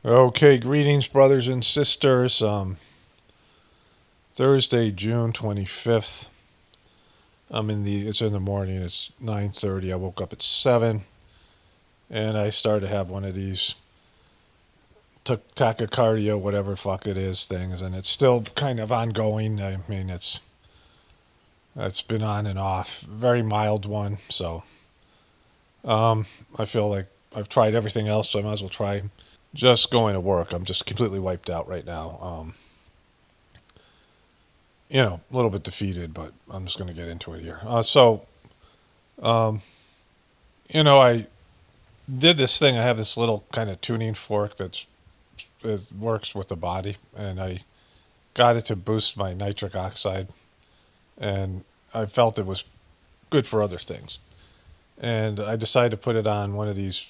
Okay, greetings, brothers and sisters. Thursday, June 25th. It's in the morning. It's 9:30. I woke up at 7, and I started to have one of these tachycardia, whatever fuck it is, things, and it's still kind of ongoing. I mean, it's been on and off. Very mild one. So, um, I feel like I've tried everything else, so I might as well try just going to work. I'm just completely wiped out right now. A little bit defeated, but I'm just going to get into it here. Um, I did this thing. I have this little kind of tuning fork it works with the body, and I got it to boost my nitric oxide, and I felt it was good for other things. And I decided to put it on one of these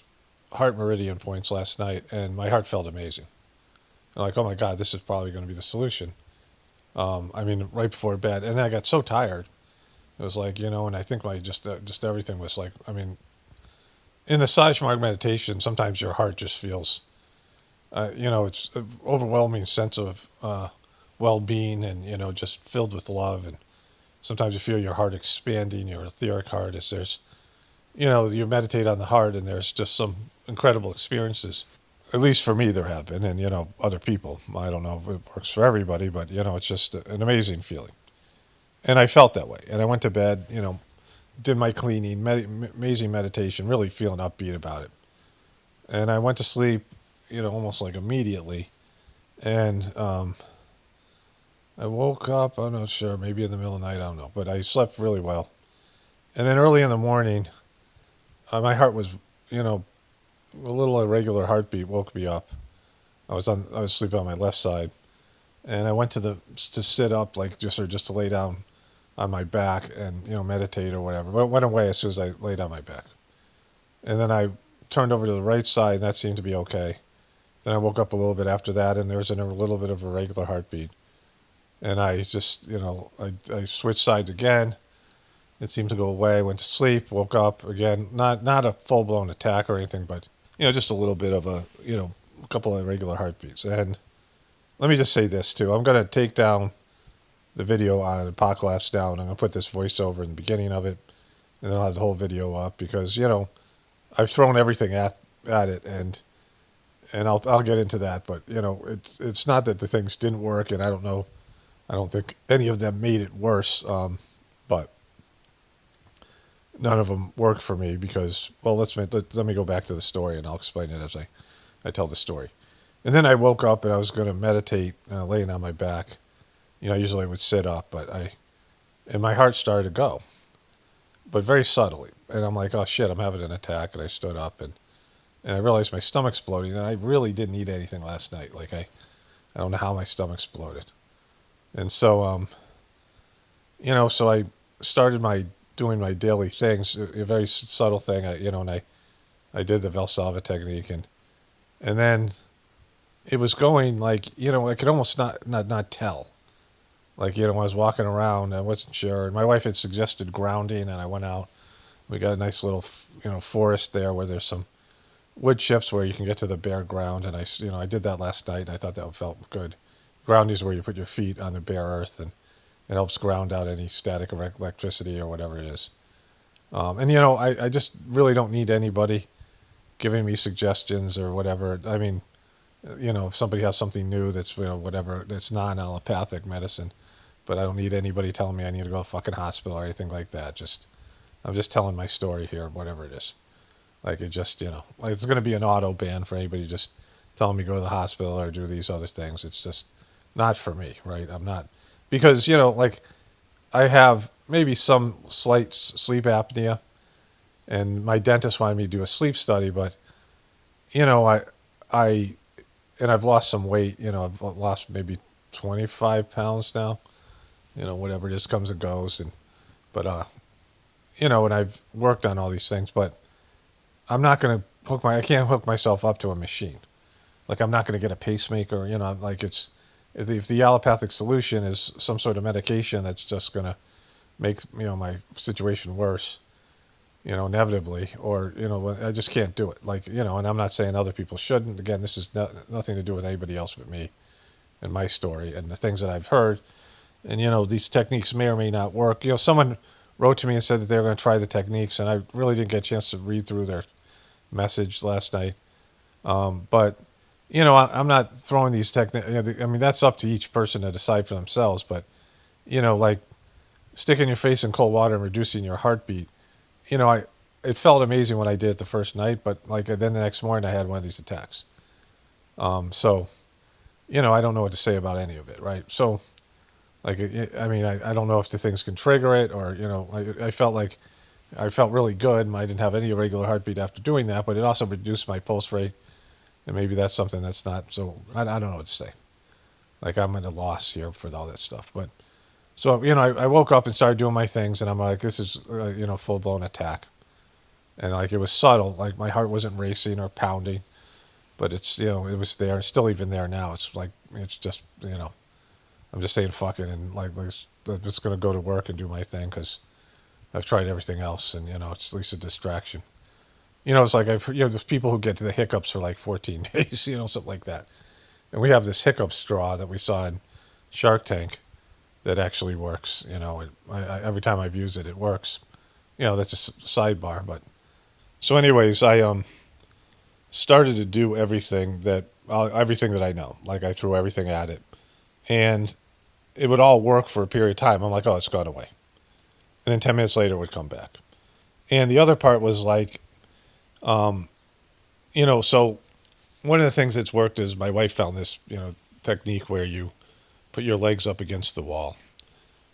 heart meridian points last night, and my heart felt amazing. I'm like, oh my god, this is probably going to be the solution. Right before bed, and then I got so tired. It was like, and I think my just everything was like, in the Sajmarg meditation, sometimes your heart just feels, it's an overwhelming sense of well-being, and just filled with love. And sometimes you feel your heart expanding, your etheric heart. As there's, you meditate on the heart, and there's just some incredible experiences. At least for me, there have been, and other people. I don't know if it works for everybody, but it's just an amazing feeling. And I felt that way. And I went to bed, did my cleaning, amazing meditation, really feeling upbeat about it. And I went to sleep, almost like immediately. And I woke up, I'm not sure, maybe in the middle of the night, I don't know. But I slept really well. And then early in the morning, my heart was, a little irregular heartbeat woke me up. I was sleeping on my left side. And I went to sit up, like just to lay down on my back and meditate or whatever. But it went away as soon as I laid on my back. And then I turned over to the right side, and that seemed to be okay. Then I woke up a little bit after that, and there was a little bit of a regular heartbeat. And I just, I switched sides again. It seemed to go away. Went to sleep. Woke up again. Not a full blown attack or anything, but just a little bit of a couple of regular heartbeats. And let me just say this too. I'm going to take down the video on Apocalypse down. I'm going to put this voiceover in the beginning of it, and then I'll have the whole video up because I've thrown everything at it, and I'll get into that. But it's not that the things didn't work, and I don't know. I don't think any of them made it worse, but none of them worked for me because let me go back to the story, and I'll explain it as I tell the story. And then I woke up and I was going to meditate, laying on my back. Usually I would sit up, and my heart started to go, but very subtly. And I'm like, oh shit, I'm having an attack. And I stood up, and I realized my stomach's bloating, and I really didn't eat anything last night. Like I don't know how my stomach's bloated. And so, so I started doing my daily things, a very subtle thing, and I did the Valsalva technique, and then it was going like, I could almost not tell. Like, I was walking around, I wasn't sure. And my wife had suggested grounding, and I went out. We got a nice little, forest there where there's some wood chips where you can get to the bare ground. And I did that last night, and I thought that felt good. Grounding is where you put your feet on the bare earth, and it helps ground out any static or electricity or whatever it is. I just really don't need anybody giving me suggestions or whatever. I mean, if somebody has something new that's, whatever, that's non-allopathic medicine, but I don't need anybody telling me I need to go to a fucking hospital or anything like that. I'm just telling my story here, whatever it is. Like it just, like it's going to be an auto ban for anybody just telling me go to the hospital or do these other things. It's just not for me, right? I'm not, because, like I have maybe some slight sleep apnea, and my dentist wanted me to do a sleep study, but, I, and I've lost some weight, I've lost maybe 25 pounds now. Whatever it is comes and goes. And I've worked on all these things, but I'm not going to I can't hook myself up to a machine. Like I'm not going to get a pacemaker, like if the allopathic solution is some sort of medication that's just going to make, my situation worse, inevitably, or I just can't do it. Like and I'm not saying other people shouldn't. Again, this is nothing to do with anybody else but me and my story and the things that I've heard. And these techniques may or may not work. Someone wrote to me and said that they were going to try the techniques, and I really didn't get a chance to read through their message last night. But I'm not throwing these techniques. I mean, that's up to each person to decide for themselves. But like sticking your face in cold water and reducing your heartbeat. I it felt amazing when I did it the first night, but like then the next morning I had one of these attacks. So I don't know what to say about any of it, right? So like I mean I don't know if the things can trigger it, or I felt like I felt really good and I didn't have any irregular heartbeat after doing that, but it also reduced my pulse rate, and maybe that's something that's not so. I don't know what to say. Like I'm at a loss here for all that stuff, but so I woke up and started doing my things, and I'm like, this is full blown attack, and like it was subtle, like my heart wasn't racing or pounding, but it's it was there, it's still even there now. It's like it's just I'm just saying fuck it, and like I'm just gonna go to work and do my thing because I've tried everything else, and it's at least a distraction. It's like there's people who get to the hiccups for like 14 days, something like that. And we have this hiccup straw that we saw in Shark Tank that actually works. Every time I've used it, it works. That's just a sidebar. But so, anyways, I started to do everything that I know. Like I threw everything at it, and it would all work for a period of time. I'm like, oh, it's gone away, and then 10 minutes later, it would come back. And the other part was like, so one of the things that's worked is my wife found this, technique where you put your legs up against the wall,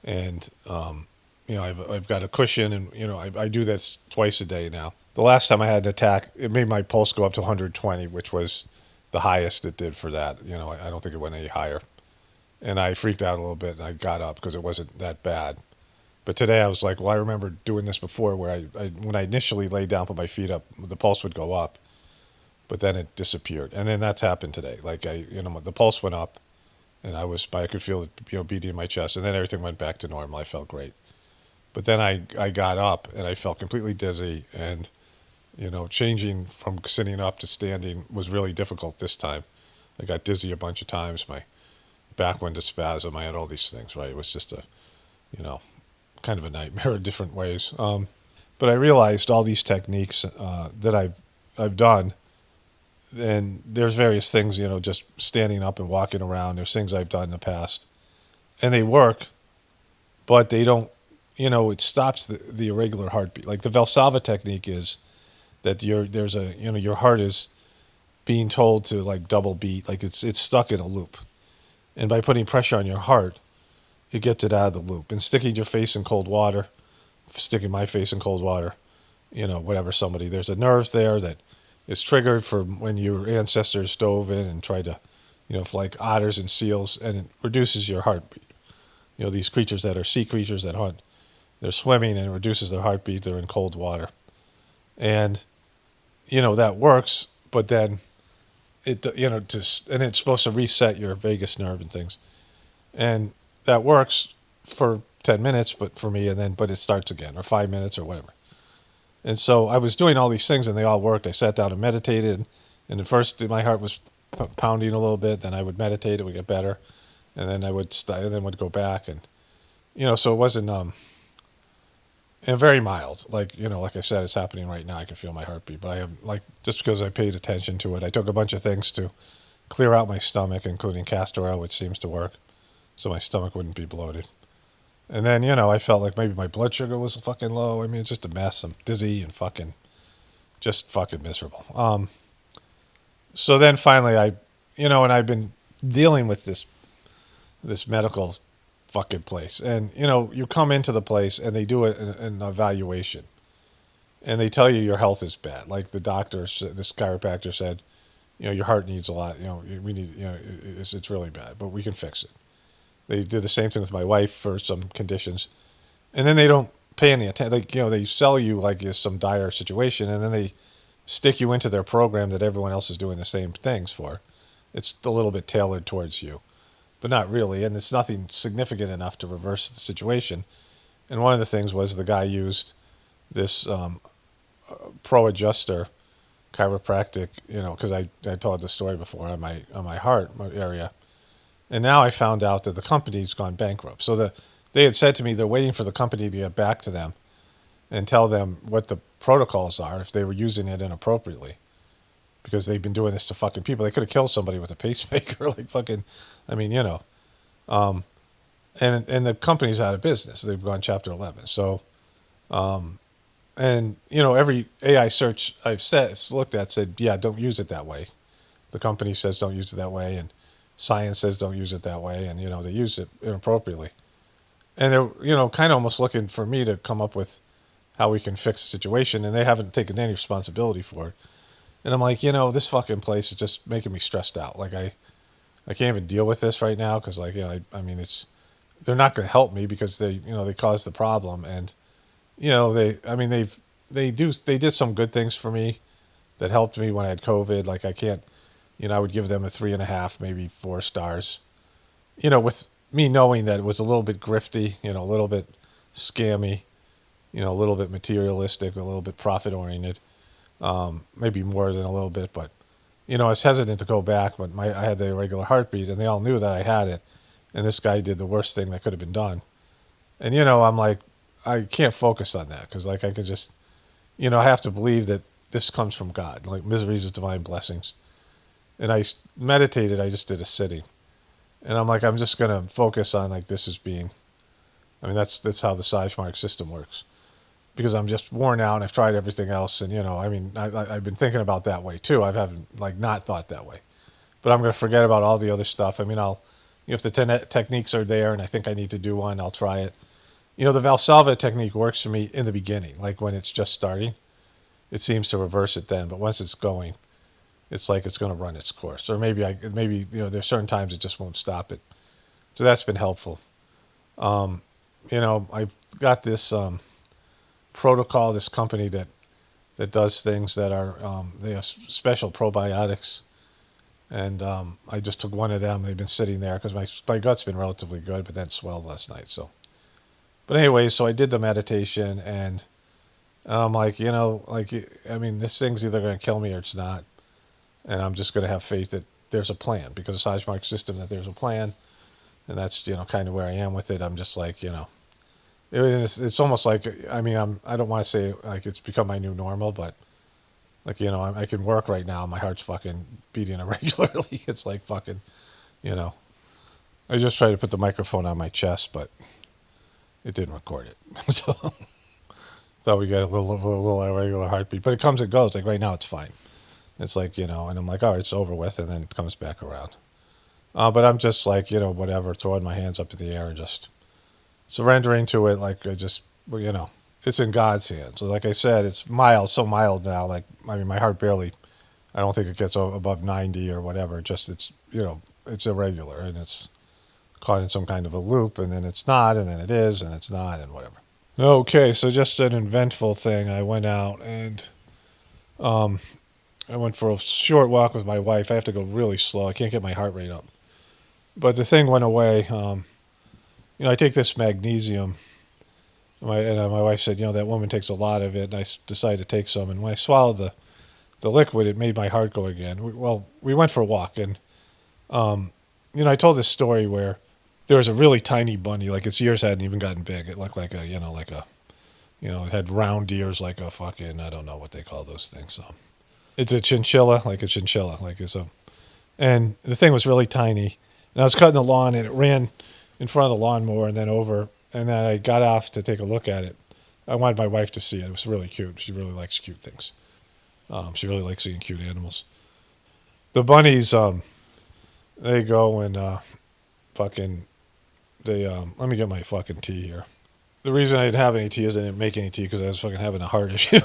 and I've got a cushion, and I do this twice a day now. The last time I had an attack, it made my pulse go up to 120, which was the highest it did for that. I don't think it went any higher, and I freaked out a little bit, and I got up because it wasn't that bad. But today I was like, well, I remember doing this before, where when I initially laid down, put my feet up, the pulse would go up, but then it disappeared, and then that's happened today. Like the pulse went up, and I could feel it, beating in my chest, and then everything went back to normal. I felt great, but then I got up and I felt completely dizzy, and changing from sitting up to standing was really difficult this time. I got dizzy a bunch of times. My back went to spasm. I had all these things. Right, it was just a kind of a nightmare in different ways. But I realized all these techniques that I've done, and there's various things, just standing up and walking around. There's things I've done in the past, and they work, but they don't. It stops the irregular heartbeat. Like the Valsalva technique is that your heart is being told to like double beat, like it's stuck in a loop, and by putting pressure on your heart, it gets it out of the loop. And sticking your face in cold water, sticking my face in cold water, whatever, there's a nerve there that is triggered from when your ancestors dove in and tried to, like otters and seals, and it reduces your heartbeat. These creatures that are sea creatures that hunt, they're swimming and it reduces their heartbeat. They're in cold water. And, that works, but then and it's supposed to reset your vagus nerve and things. And that works for 10 minutes, but for me, but it starts again, or 5 minutes or whatever. And so I was doing all these things and they all worked. I sat down and meditated, and at first my heart was pounding a little bit. Then I would meditate, it would get better. And then I would would go back, and, so it wasn't, and very mild. Like, like I said, it's happening right now. I can feel my heartbeat, but I have, like, just because I paid attention to it, I took a bunch of things to clear out my stomach, including castor oil, which seems to work, so my stomach wouldn't be bloated. And then, I felt like maybe my blood sugar was fucking low. I mean, it's just a mess. I'm dizzy and just fucking miserable. So then finally and I've been dealing with this medical fucking place. And, you come into the place and they do an evaluation. And they tell you your health is bad. Like the doctor, this chiropractor said, your heart needs a lot. We need, it's really bad, but we can fix it. They did the same thing with my wife for some conditions. And then they don't pay any attention. They sell you like it's some dire situation, and then they stick you into their program that everyone else is doing the same things for. It's a little bit tailored towards you, but not really. And it's nothing significant enough to reverse the situation. And one of the things was the guy used this pro adjuster chiropractic, because I told the story before on my heart area, and now I found out that the company's gone bankrupt. So they had said to me they're waiting for the company to get back to them and tell them what the protocols are if they were using it inappropriately, because they've been doing this to fucking people. They could have killed somebody with a pacemaker, like fucking. I mean, um, and the company's out of business. They've gone Chapter 11. So, and every AI search looked at said, yeah, don't use it that way. The company says don't use it that way, and science says don't use it that way, and they use it inappropriately. And they're kind of almost looking for me to come up with how we can fix the situation, and they haven't taken any responsibility for it. And I'm like, this fucking place is just making me stressed out. Like I can't even deal with this right now because like I mean they're not going to help me because they caused the problem, and they did some good things for me that helped me when I had COVID. Like I can't, I would give them a 3.5, maybe 4 stars. With me knowing that it was a little bit grifty, a little bit scammy, a little bit materialistic, a little bit profit oriented, maybe more than a little bit. But I was hesitant to go back, but I had the irregular heartbeat, and they all knew that I had it. And this guy did the worst thing that could have been done. And I'm like, I can't focus on that because like I could just, I have to believe that this comes from God, like miseries is divine blessings. And I meditated. I just did a sitting, and I'm like, I'm just gonna focus on like this as being. I mean, that's how the Sage-Mark system works, because I'm just worn out and I've tried everything else, and I mean, I've been thinking about that way too. I haven't like not thought that way, but I'm gonna forget about all the other stuff. I mean, if the techniques are there and I think I need to do one, I'll try it. The Valsalva technique works for me in the beginning, like when it's just starting. It seems to reverse it then, but once it's going, it's like it's going to run its course. Or maybe there's certain times it just won't stop it. So that's been helpful. I've got this protocol, this company that does things that are they have special probiotics, and I just took one of them. They've been sitting there because my gut's been relatively good, but then swelled last night. So, but anyway, so I did the meditation, and I'm like, I mean, this thing's either going to kill me or it's not. And I'm just going to have faith that there's a plan, because the Sage-Mark system, that there's a plan. And that's, kind of where I am with it. I'm just like, it's almost like, I mean, I don't want to say like it's become my new normal, but like, I can work right now. My heart's fucking beating irregularly. It's like fucking, I just tried to put the microphone on my chest, but it didn't record it. So thought we got a little irregular heartbeat, but it comes and goes. Like right now, it's fine. It's like, and I'm like, all right, it's over with, and then it comes back around. But I'm just like, whatever, throwing my hands up in the air and just surrendering to it. Like I just, it's in God's hands. So like I said, it's mild, so mild now. Like, I mean, my heart barely, I don't think it gets above 90 or whatever. Just it's, it's irregular, and it's caught in some kind of a loop, and then it's not, and then it is, and it's not, and whatever. Okay, so just an eventful thing. I went out and I went for a short walk with my wife. I have to go really slow. I can't get my heart rate up. But the thing went away. I take this magnesium. My wife said, that woman takes a lot of it, and I decided to take some. And when I swallowed the liquid, it made my heart go again. We went for a walk, and I told this story where there was a really tiny bunny, like its ears hadn't even gotten big. It looked like it had round ears like a fucking, I don't know what they call those things. It's a chinchilla, and the thing was really tiny. And I was cutting the lawn, and it ran in front of the lawnmower and then over. And then I got off to take a look at it. I wanted my wife to see it. It was really cute. She really likes cute things. She really likes seeing cute animals. The bunnies, they go and fucking, let me get my fucking tea here. The reason I didn't have any tea is I didn't make any tea because I was fucking having a heart issue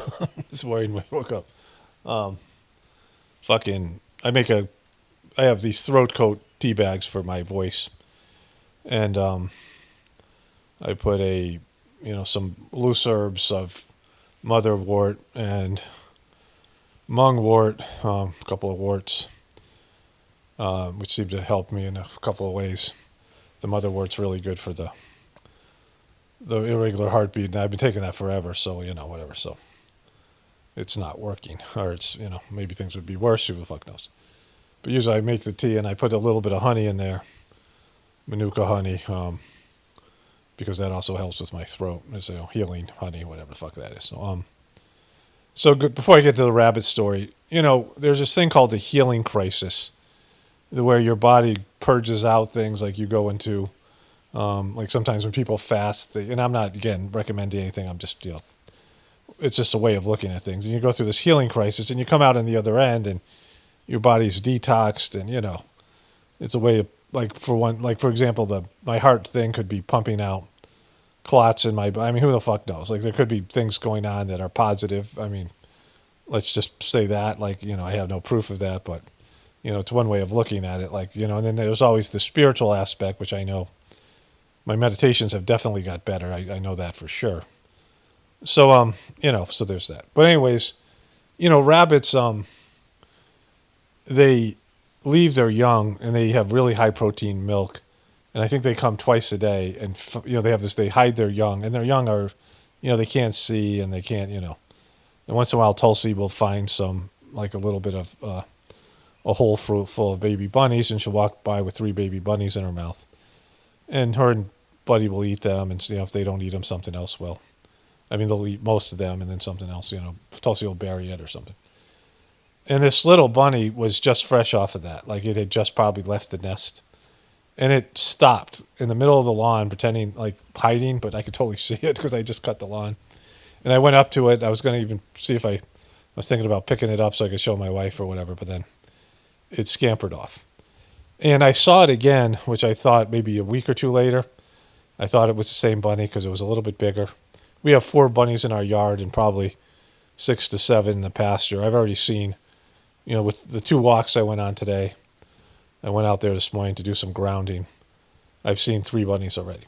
this morning when I woke up. I have these throat coat tea bags for my voice, and I put some loose herbs of motherwort and mungwort, a couple of worts, which seem to help me in a couple of ways. The motherwort's really good for the irregular heartbeat, and I've been taking that forever, so whatever. So it's not working, or it's, maybe things would be worse. Who the fuck knows? But usually I make the tea and I put a little bit of honey in there, Manuka honey, because that also helps with my throat. It's healing honey, whatever the fuck that is. So good. Before I get to the rabbit story, there's this thing called the healing crisis, where your body purges out things, like you go into, like sometimes when people fast, and I'm not again recommending anything. I'm just it's just a way of looking at things. And you go through this healing crisis, and you come out on the other end, and your body's detoxed, and it's a way of, for example, my heart thing could be pumping out clots in my body. I mean, who the fuck knows? Like, there could be things going on that are positive. I mean, let's just say that, I have no proof of that, but it's one way of looking at it. And then there's always the spiritual aspect, which I know my meditations have definitely got better. I know that for sure. So, so there's that. But anyways, rabbits, they leave their young and they have really high protein milk. And I think they come twice a day, and they have this. They hide their young, and their young are, they can't see, and they can't, And once in a while, Tulsi will find some, like a little bit of a whole fruit full of baby bunnies, and she'll walk by with 3 baby bunnies in her mouth, and her and Buddy will eat them, and if they don't eat them, something else will. I mean, they'll eat most of them, and then something else. Tulsi will bury it or something. And this little bunny was just fresh off of that, like it had just probably left the nest. And it stopped in the middle of the lawn, pretending, like hiding, but I could totally see it because I just cut the lawn. And I went up to it. I was going to even see if I was thinking about picking it up so I could show my wife or whatever, but then it scampered off. And I saw it again, which I thought maybe a week or two later. I thought it was the same bunny because it was a little bit bigger. We have 4 bunnies in our yard and probably 6 to 7 in the pasture. I've already seen, with the 2 walks I went on today, I went out there this morning to do some grounding. I've seen 3 bunnies already.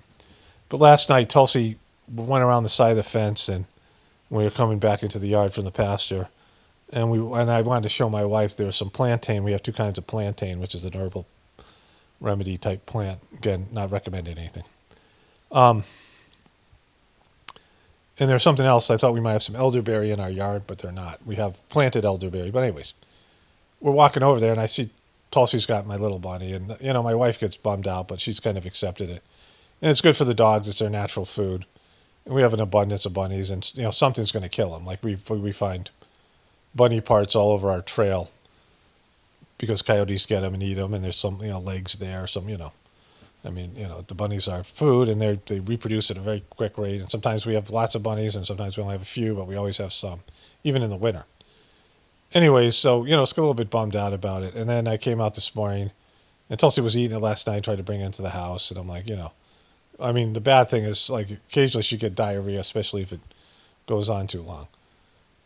But last night, Tulsi went around the side of the fence, and we were coming back into the yard from the pasture. And I wanted to show my wife there was some plantain. We have 2 kinds of plantain, which is an herbal remedy type plant. Again, not recommending anything. And there's something else. I thought we might have some elderberry in our yard, but they're not. We have planted elderberry. But anyways, we're walking over there, and I see Tulsi's got my little bunny, and my wife gets bummed out, but she's kind of accepted it. And it's good for the dogs. It's their natural food. And we have an abundance of bunnies, and something's going to kill them. Like we find bunny parts all over our trail because coyotes get them and eat them, and there's some legs there, the bunnies are food, and they reproduce at a very quick rate. And sometimes we have lots of bunnies, and sometimes we only have a few, but we always have some, even in the winter. Anyways, so, it's a little bit bummed out about it. And then I came out this morning, and Tulsi was eating it last night, tried to bring it into the house. And I'm like, the bad thing is, like, occasionally she get diarrhea, especially if it goes on too long.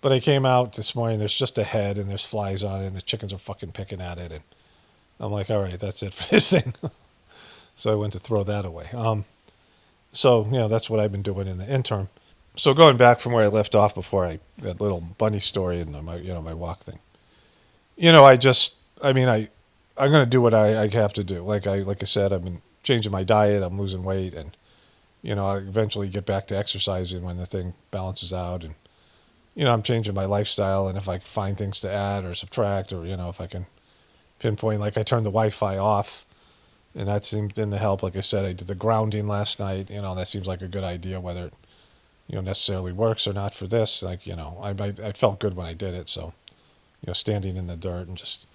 But I came out this morning, there's just a head, and there's flies on it, and the chickens are fucking picking at it. And I'm like, all right, that's it for this thing. So I went to throw that away. So, that's what I've been doing in the interim. So going back from where I left off before that little bunny story and my walk thing, I'm going to do what I have to do. Like I said, I've been changing my diet. I'm losing weight, and I eventually get back to exercising when the thing balances out. And I'm changing my lifestyle. And if I can find things to add or subtract, or if I can pinpoint, like I turned the Wi-Fi off, and that seemed to help. Like I said, I did the grounding last night. That seems like a good idea, whether it necessarily works or not for this. Like, I felt good when I did it. So, standing in the dirt and just,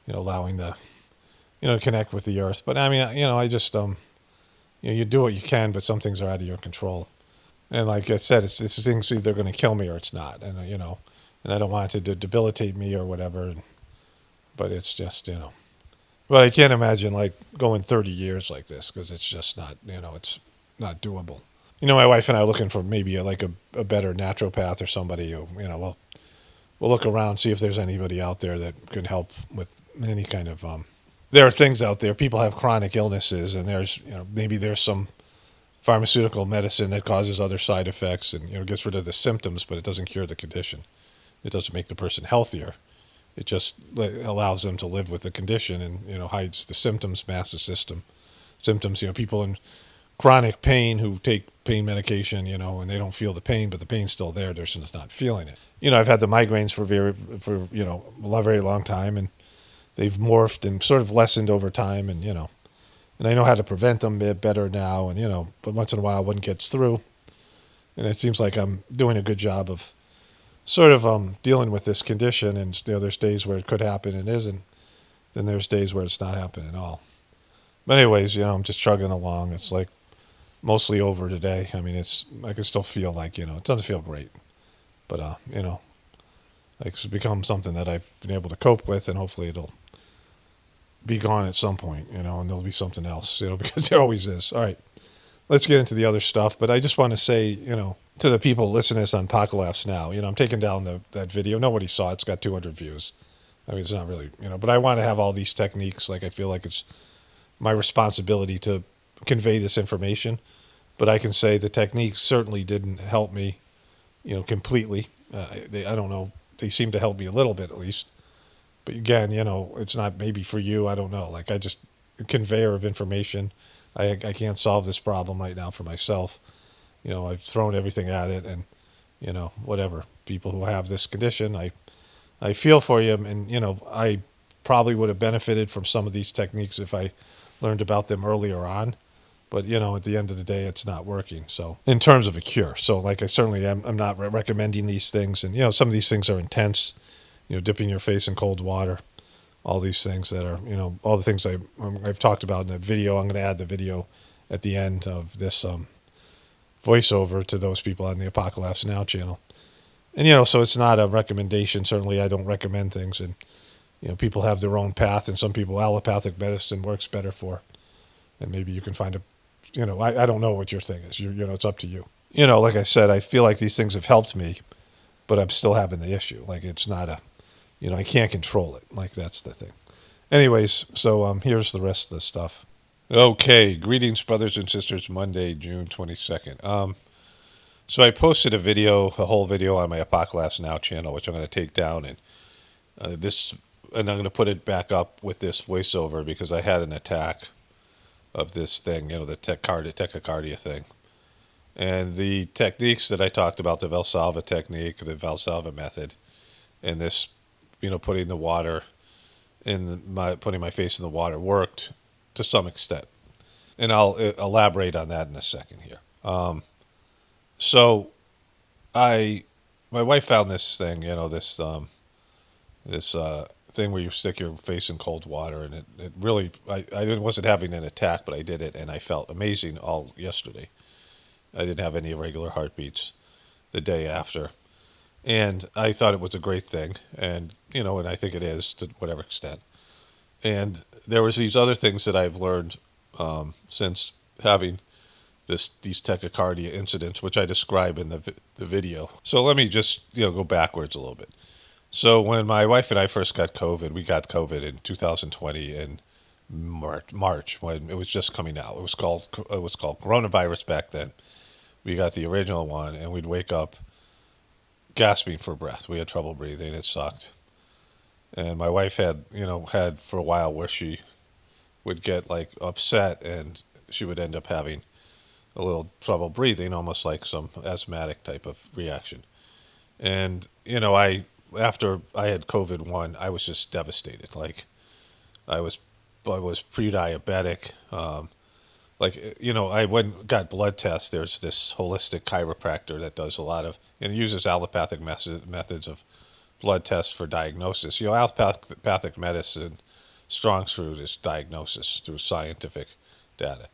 allowing the, to connect with the earth. But I mean, I just, you do what you can, but some things are out of your control. And like I said, this thing's either going to kill me or it's not. And, and I don't want it to debilitate me or whatever. But it's just, but I can't imagine like going 30 years like this, because it's just not, it's not doable. My wife and I are looking for maybe a better naturopath or somebody who, we'll look around, see if there's anybody out there that can help with any kind of, there are things out there. People have chronic illnesses, and there's, maybe there's some pharmaceutical medicine that causes other side effects and, gets rid of the symptoms, but it doesn't cure the condition. It doesn't make the person healthier. It just allows them to live with the condition and, hides the symptoms, masks the symptoms, people in chronic pain who take pain medication, and they don't feel the pain, but the pain's still there. They're just not feeling it. I've had the migraines for a very long time, and they've morphed and sort of lessened over time, and I know how to prevent them a bit better now, and but once in a while one gets through, and it seems like I'm doing a good job of sort of dealing with this condition. And there's days where it could happen and isn't. Then there's days where it's not happening at all. But anyways, I'm just chugging along. It's like mostly over today. I mean, I can still feel like it doesn't feel great, but like it's become something that I've been able to cope with, and hopefully it'll be gone at some point, and there'll be something else, because there always is. All right, let's get into the other stuff. But I just want to say, to the people listening to this on Apocalypse Now, I'm taking down that video. Nobody saw it. It's got 200 views. I mean, it's not really, but I want to have all these techniques. Like, I feel like it's my responsibility to convey this information. But I can say the techniques certainly didn't help me, completely. I don't know. They seem to help me a little bit at least. But again, it's not maybe for you. I don't know. Like, I just, a conveyor of information. I can't solve this problem right now for myself. I've thrown everything at it, and, whatever. People who have this condition, I feel for you. And, I probably would have benefited from some of these techniques if I learned about them earlier on. But, at the end of the day, it's not working. So in terms of a cure. So like I certainly am, I'm not recommending these things. And, some of these things are intense, dipping your face in cold water, all these things that are, all the things I've talked about in that video. I'm going to add the video at the end of this voiceover to those people on the Apocalypse Now channel. And, so it's not a recommendation. Certainly I don't recommend things. And, people have their own path, and some people allopathic medicine works better for. And maybe you can find I don't know what your thing is. It's up to you. Like I said, I feel like these things have helped me, but I'm still having the issue. Like, it's not I can't control it. Like, that's the thing. Anyways, so here's the rest of the stuff. Okay, greetings, brothers and sisters. Monday, June 22nd. So I posted a whole video on my Apocalypse Now channel, which I'm going to take down, and I'm going to put it back up with this voiceover because I had an attack of this thing, the tachycardia thing. And the techniques that I talked about, the Valsalva technique, the Valsalva method, and this, putting the water putting my face in the water worked to some extent. And I'll elaborate on that in a second here. So my wife found this thing, this thing where you stick your face in cold water, and it really, I wasn't having an attack, but I did it, and I felt amazing all yesterday. I didn't have any irregular heartbeats the day after, and I thought it was a great thing, and and I think it is to whatever extent. And there was these other things that I've learned since having these tachycardia incidents, which I describe in the video. So let me just go backwards a little bit. So when my wife and I first got COVID, we got COVID in 2020 in March when it was just coming out. It was called coronavirus back then. We got the original one, and we'd wake up gasping for breath. We had trouble breathing. It sucked. And my wife had for a while where she would get like upset, and she would end up having a little trouble breathing, almost like some asthmatic type of reaction. And after I had COVID-1, I was just devastated. Like, I was pre-diabetic. I went and got blood tests. There's this holistic chiropractor that does a lot of, and uses allopathic methods of blood tests for diagnosis. Allopathic medicine, strong suit is diagnosis through scientific data.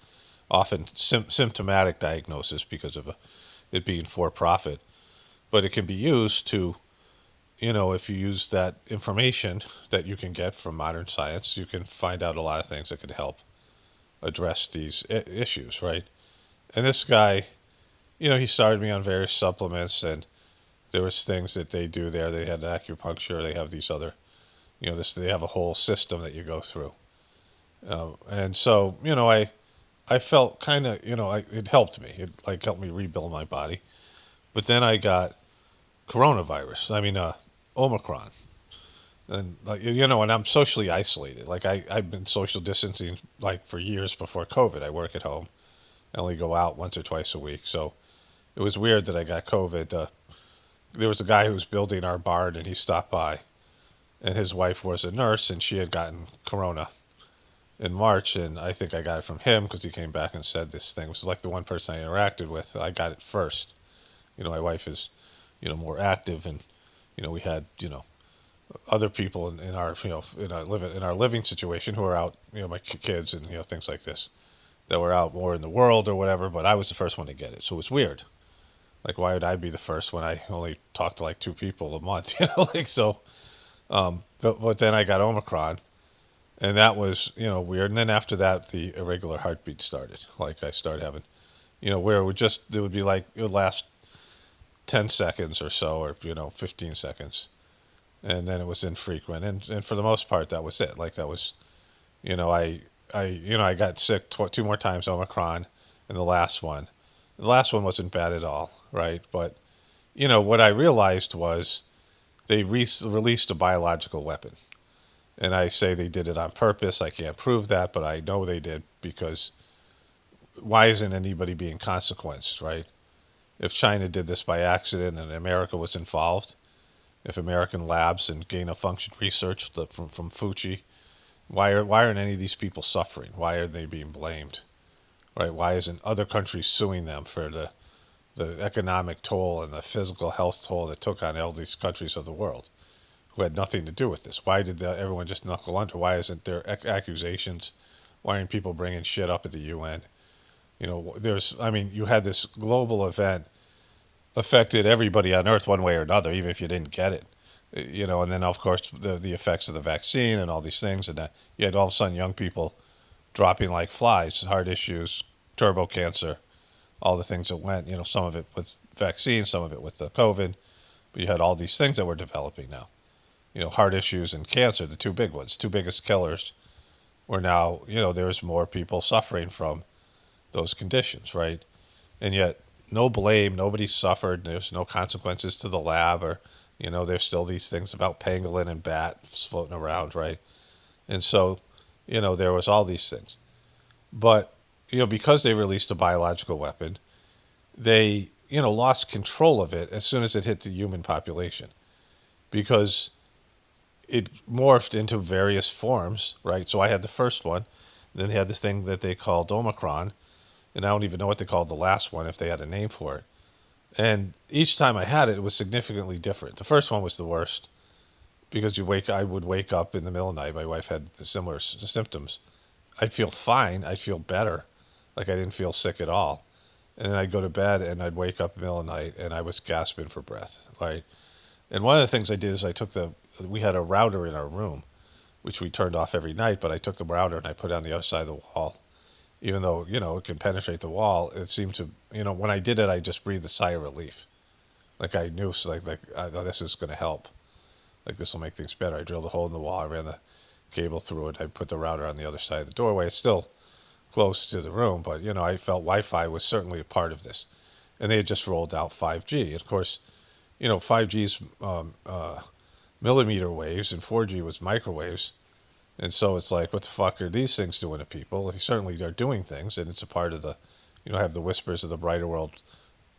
Often symptomatic diagnosis because of it being for-profit. But it can be used to, if you use that information that you can get from modern science, you can find out a lot of things that could help address these issues, right? And this guy, he started me on various supplements, and there was things that they do there. They had acupuncture. They have these other, they have a whole system that you go through. And so, I felt kind of, it helped me. It helped me rebuild my body. But then I got Omicron. And, and I'm socially isolated. Like, I've been social distancing, like, for years before COVID. I work at home. I only go out once or twice a week. So it was weird that I got COVID there was a guy who was building our barn, and he stopped by, and his wife was a nurse, and she had gotten corona in March, and I think I got it from him because he came back and said this thing. It was like the one person I interacted with. I got it first. My wife is, more active, and we had other people in our in our living situation who are out, my kids and things like this that were out more in the world or whatever. But I was the first one to get it, so it was weird. Like, why would I be the first when I only talk to like two people a month? Like so. But then I got Omicron, and that was weird. And then after that, the irregular heartbeat started. Like I started having, where it would be like it would last 10 seconds or so, or 15 seconds, and then it was infrequent. And for the most part, that was it. Like that was, I got sick two more times Omicron, and the last one wasn't bad at all, right? But what I realized was they released a biological weapon. And I say they did it on purpose. I can't prove that, but I know they did because why isn't anybody being consequenced, right? If China did this by accident and America was involved, if American labs and gain of function research from Fuji, why aren't any of these people suffering? Why are they being blamed, right? Why isn't other countries suing them for the economic toll and the physical health toll that took on all these countries of the world who had nothing to do with this? Why did everyone just knuckle under? Why isn't there accusations? Why aren't people bringing shit up at the UN? You had this global event affected everybody on Earth one way or another, even if you didn't get it. And then of course the effects of the vaccine and all these things, and that you had all of a sudden young people dropping like flies, heart issues, turbo cancer, all the things that went. Some of it with vaccine, some of it with the COVID, but you had all these things that were developing now. Heart issues and cancer, the two big ones, two biggest killers, were now, there's more people suffering from those conditions, right? And yet, no blame, nobody suffered, there's no consequences to the lab, or, there's still these things about pangolin and bats floating around, right? And so, there was all these things. But, because they released a biological weapon, they, lost control of it as soon as it hit the human population. Because it morphed into various forms, right? So I had the first one, then they had this thing that they called Omicron, and I don't even know what they called the last one, if they had a name for it. And each time I had it, it was significantly different. The first one was the worst because I would wake up in the middle of the night. My wife had similar symptoms. I'd feel fine. I'd feel better, like I didn't feel sick at all. And then I'd go to bed and I'd wake up in the middle of the night and I was gasping for breath, right? And one of the things I did is we had a router in our room, which we turned off every night, but I took the router and I put it on the other side of the wall. Even though, it can penetrate the wall, it seemed to, when I did it, I just breathed a sigh of relief. Like I knew, this is going to help. Like this will make things better. I drilled a hole in the wall. I ran the cable through it. I put the router on the other side of the doorway. It's still close to the room, but, I felt Wi-Fi was certainly a part of this. And they had just rolled out 5G. Of course, 5G's millimeter waves and 4G was microwaves. And so it's like, what the fuck are these things doing to people? They certainly are doing things, and it's a part of the, have the whispers of the brighter world,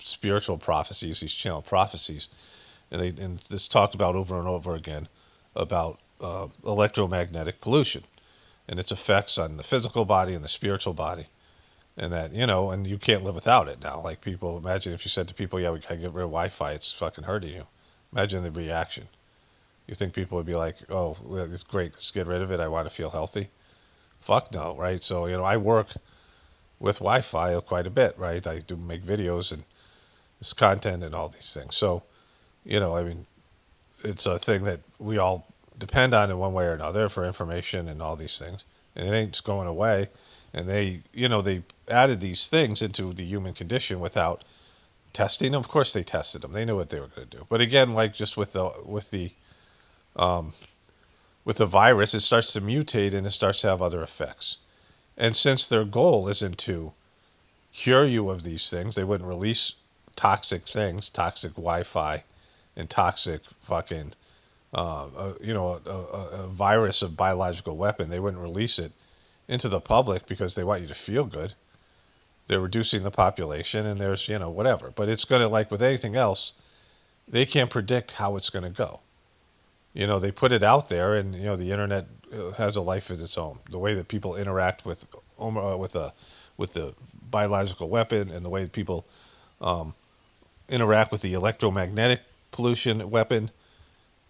spiritual prophecies, these channel prophecies, and this talked about over and over again about electromagnetic pollution and its effects on the physical body and the spiritual body, and that and you can't live without it now. Like people, imagine if you said to people, "Yeah, we gotta get rid of Wi-Fi. It's fucking hurting you." Imagine the reaction. You think people would be like, "Oh, well, it's great. Let's get rid of it. I want to feel healthy." Fuck no, right? So I work with Wi-Fi quite a bit, right? I do make videos and this content and all these things. So, it's a thing that we all depend on in one way or another for information and all these things, and it ain't just going away. And they added these things into the human condition without testing them. Of course, they tested them. They knew what they were going to do. But again, like just with the virus, it starts to mutate and it starts to have other effects. And since their goal isn't to cure you of these things, they wouldn't release toxic things, toxic Wi-Fi, and toxic fucking, a virus of biological weapon. They wouldn't release it into the public because they want you to feel good. They're reducing the population, and there's whatever. But it's going to, like with anything else, they can't predict how it's going to go. They put it out there, and the internet has a life of its own. The way that people interact with the biological weapon, and the way that people interact with the electromagnetic pollution weapon,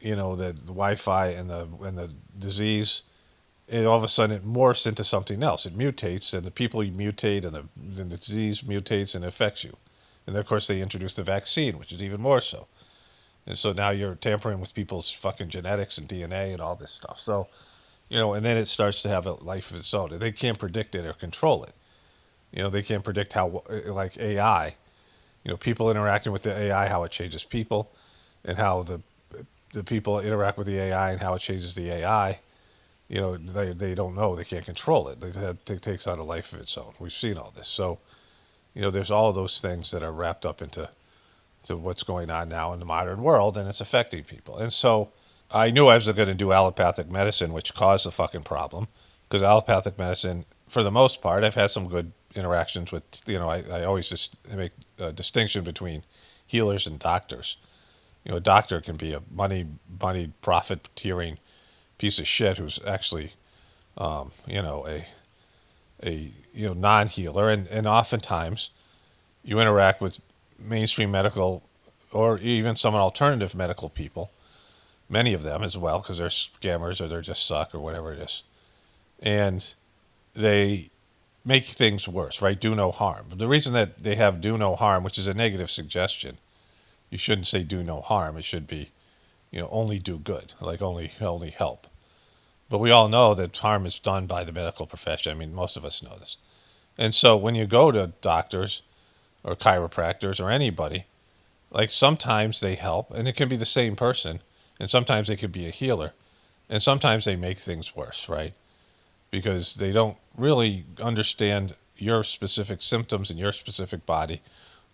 the Wi-Fi and the disease, and all of a sudden it morphs into something else. It mutates, and the people mutate, and the disease mutates and affects you. And then, of course, they introduced the vaccine, which is even more so. And so now you're tampering with people's fucking genetics and DNA and all this stuff. So, and then it starts to have a life of its own. And they can't predict it or control it. They can't predict how, like AI, people interacting with the AI, how it changes people, and how the people interact with the AI and how it changes the AI. They don't know. They can't control it. It takes on a life of its own. We've seen all this. So, there's all those things that are wrapped up into what's going on now in the modern world, and it's affecting people. And so I knew I was going to do allopathic medicine, which caused the fucking problem, because allopathic medicine, for the most part, I've had some good interactions with. I always just make a distinction between healers and doctors. A doctor can be a money profiteering piece of shit who's actually, a non-healer, and oftentimes you interact with mainstream medical or even some alternative medical people, many of them as well, because they're scammers or they're just suck or whatever it is, and they make things worse, right? Do no harm. The reason that they have do no harm, which is a negative suggestion, you shouldn't say do no harm. It should be, only do good, like only help. But we all know that harm is done by the medical profession. I mean, most of us know this. And so when you go to doctors or chiropractors or anybody, like sometimes they help, and it can be the same person, and sometimes they could be a healer, and sometimes they make things worse, right? Because they don't really understand your specific symptoms in your specific body,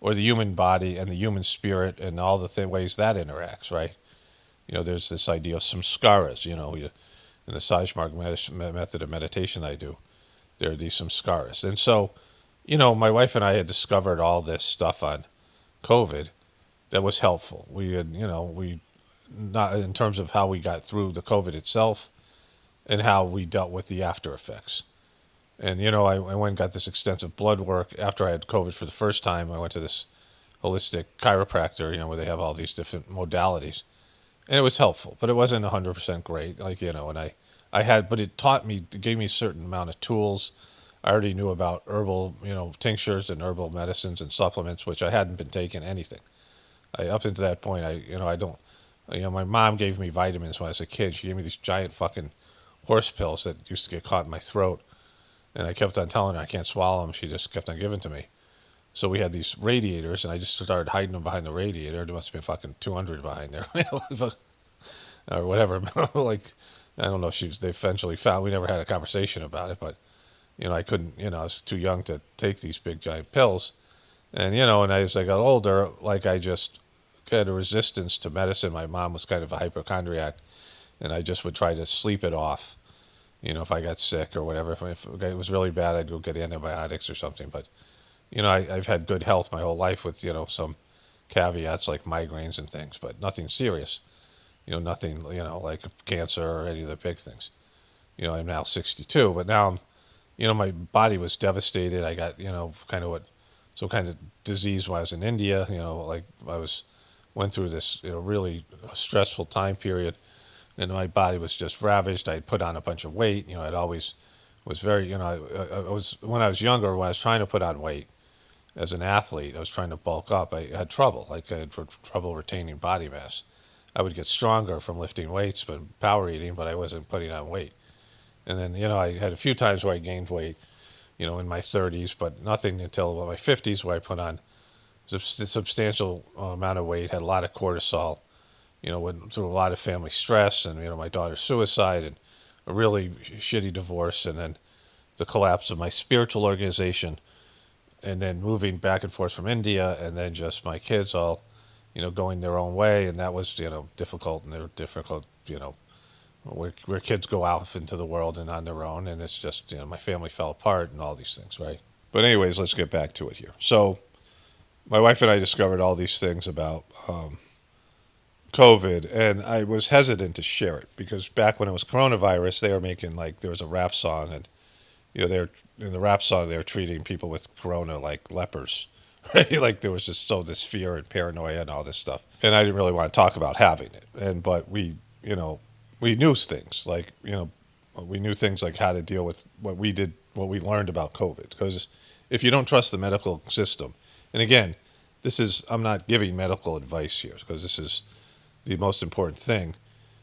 or the human body and the human spirit and all the ways that interacts, right? There's this idea of samskaras, in the Sajmark method of meditation I do, there are these samskaras. And so, my wife and I had discovered all this stuff on COVID that was helpful. We had, we not in terms of how we got through the COVID itself and how we dealt with the after effects. And, I went and got this extensive blood work after I had COVID for the first time. I went to this holistic chiropractor, where they have all these different modalities. And it was helpful, but it wasn't 100% great. Like, and but it taught me, it gave me a certain amount of tools. I already knew about herbal, tinctures and herbal medicines and supplements, which I hadn't been taking anything. Up until that point, I don't, my mom gave me vitamins when I was a kid. She gave me these giant fucking horse pills that used to get caught in my throat. And I kept on telling her I can't swallow them. She just kept on giving to me. So we had these radiators, and I just started hiding them behind the radiator. There must have been fucking 200 behind there. Or whatever. Like, I don't know if they eventually found, we never had a conversation about it, but, I couldn't, I was too young to take these big giant pills. And, and as I got older, like I just had a resistance to medicine. My mom was kind of a hypochondriac, and I just would try to sleep it off. If I got sick or whatever, if it was really bad, I'd go get antibiotics or something. But, I've had good health my whole life with, some caveats like migraines and things, but nothing serious. Nothing, like cancer or any of the big things. I'm now 62, but now my body was devastated. I got, some kind of disease when I was in India, like went through this, really stressful time period, and my body was just ravaged. I'd put on a bunch of weight. I'd always was very, I was, when I was younger, when I was trying to put on weight as an athlete, I was trying to bulk up. I had trouble, like I had trouble retaining body mass. I would get stronger from lifting weights, but power eating, but I wasn't putting on weight. And then, I had a few times where I gained weight, in my 30s, but nothing until my 50s where I put on a substantial amount of weight, had a lot of cortisol, went through a lot of family stress and, my daughter's suicide and a really shitty divorce, and then the collapse of my spiritual organization, and then moving back and forth from India, and then just my kids all, going their own way, and that was, difficult, and they're difficult, where kids go out into the world and on their own, and it's just, my family fell apart and all these things, right? But anyways, let's get back to it here. So my wife and I discovered all these things about COVID, and I was hesitant to share it because back when it was coronavirus, they were making like there was a rap song, and they're in the rap song they were treating people with corona like lepers, right? Like there was just so this fear and paranoia and all this stuff, and I didn't really want to talk about having it, and but you know, we knew things like we knew things like how to deal with what we did, what we learned about COVID, because if you don't trust the medical system, and again, this is I'm not giving medical advice here because this is the most important thing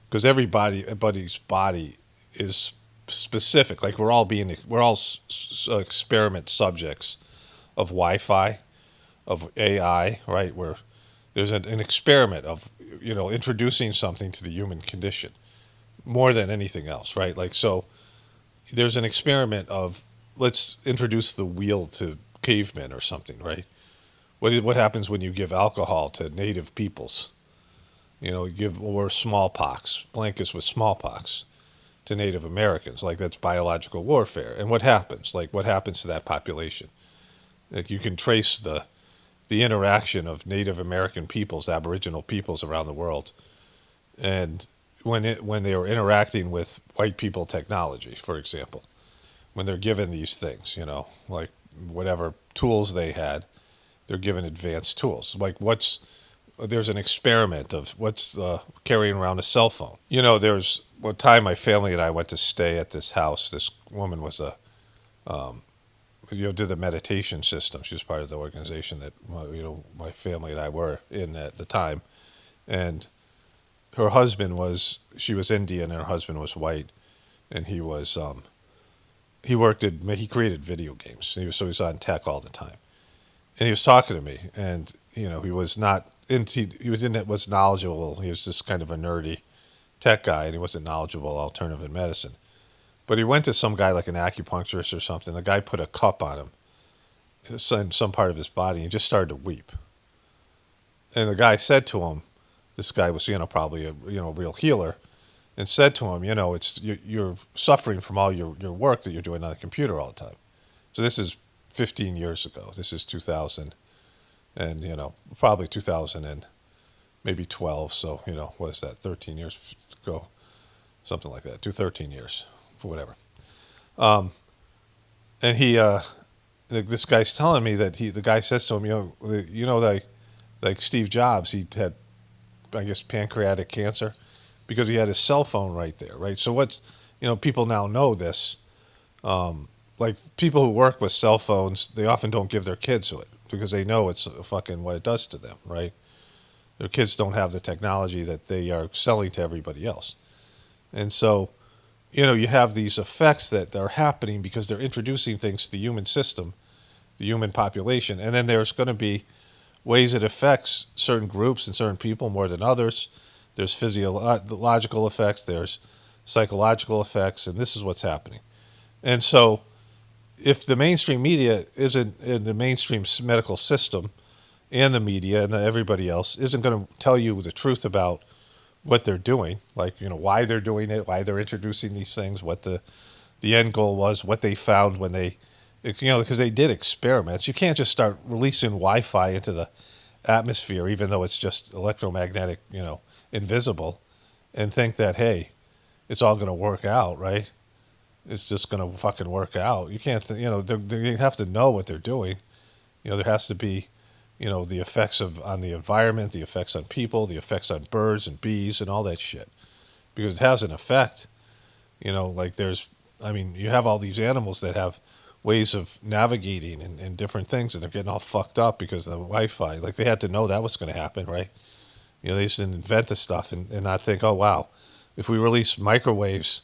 because everybody's body is specific. Like we're all experiment subjects of Wi-Fi, of AI, right? Where there's an experiment of introducing something to the human condition more than anything else, right? Like so, there's an experiment of let's introduce the wheel to cavemen or something, right? What happens when you give alcohol to native peoples? Or smallpox, blankets with smallpox to Native Americans. Like that's biological warfare. And what happens? Like what happens to that population? Like you can trace the interaction of Native American peoples, Aboriginal peoples around the world, and when they were interacting with white people technology, for example, when they're given these things, like whatever tools they had, they're given advanced tools. Like there's an experiment of what's carrying around a cell phone. There's one time my family and I went to stay at this house. This woman was did the meditation system. She was part of the organization that my family and I were in at the time, and her husband she was Indian and her husband was white, and he created video games. So he was on tech all the time, and he was talking to me, and he was not was knowledgeable. He was just kind of a nerdy tech guy, and he wasn't knowledgeable alternative medicine. But he went to some guy like an acupuncturist or something. The guy put a cup on him in some part of his body, and he just started to weep. And the guy said to him, this guy was probably a real healer, and said to him, it's you're suffering from all your work that you're doing on the computer all the time. So this is 15 years ago. This is 2000, and probably 2000 and maybe 12. So what is that? 13 years ago, something like that. 13 years, for whatever. And this guy's telling me that the guy says to him, like Steve Jobs, he had, I guess, pancreatic cancer because he had his cell phone right there, right? So people now know this. Like people who work with cell phones, they often don't give their kids to it because they know it's fucking what it does to them, right? Their kids don't have the technology that they are selling to everybody else. And so, you have these effects that are happening because they're introducing things to the human system, the human population. And then there's going to be ways it affects certain groups and certain people more than others. There's physiological effects, there's psychological effects, and this is what's happening. And so, if the mainstream media isn't in the mainstream medical system and the media and everybody else isn't going to tell you the truth about what they're doing, like, why they're doing it, why they're introducing these things, what the end goal was, what they found when they, because they did experiments. You can't just start releasing Wi-Fi into the atmosphere, even though it's just electromagnetic, invisible, and think that, hey, it's all going to work out, right? It's just going to fucking work out. You can't, they have to know what they're doing. There has to be, the effects on the environment, the effects on people, the effects on birds and bees and all that shit. Because it has an effect. Like you have all these animals that have ways of navigating and different things, and they're getting all fucked up because of the Wi-Fi. Like they had to know that was going to happen, right? They just didn't invent this stuff and not think, oh, wow, if we release microwaves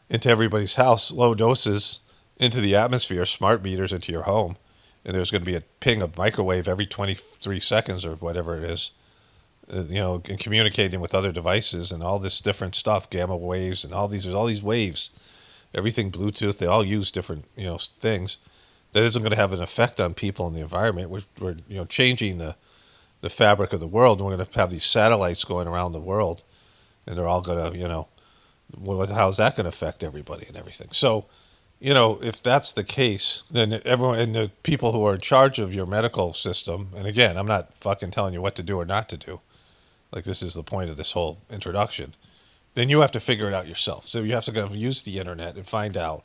into everybody's house, low doses into the atmosphere, smart meters into your home, and there's going to be a ping of microwave every 23 seconds or whatever it is, and communicating with other devices and all this different stuff, gamma waves and there's all these waves, everything Bluetooth, they all use different, things. That isn't going to have an effect on people and the environment. We're changing the fabric of the world, and we're going to have these satellites going around the world, and they're all going to, how's that going to affect everybody and everything? So, if that's the case, then everyone and the people who are in charge of your medical system, and again, I'm not fucking telling you what to do or not to do. like this is the point of this whole introduction, then you have to figure it out yourself. So you have to go use the internet and find out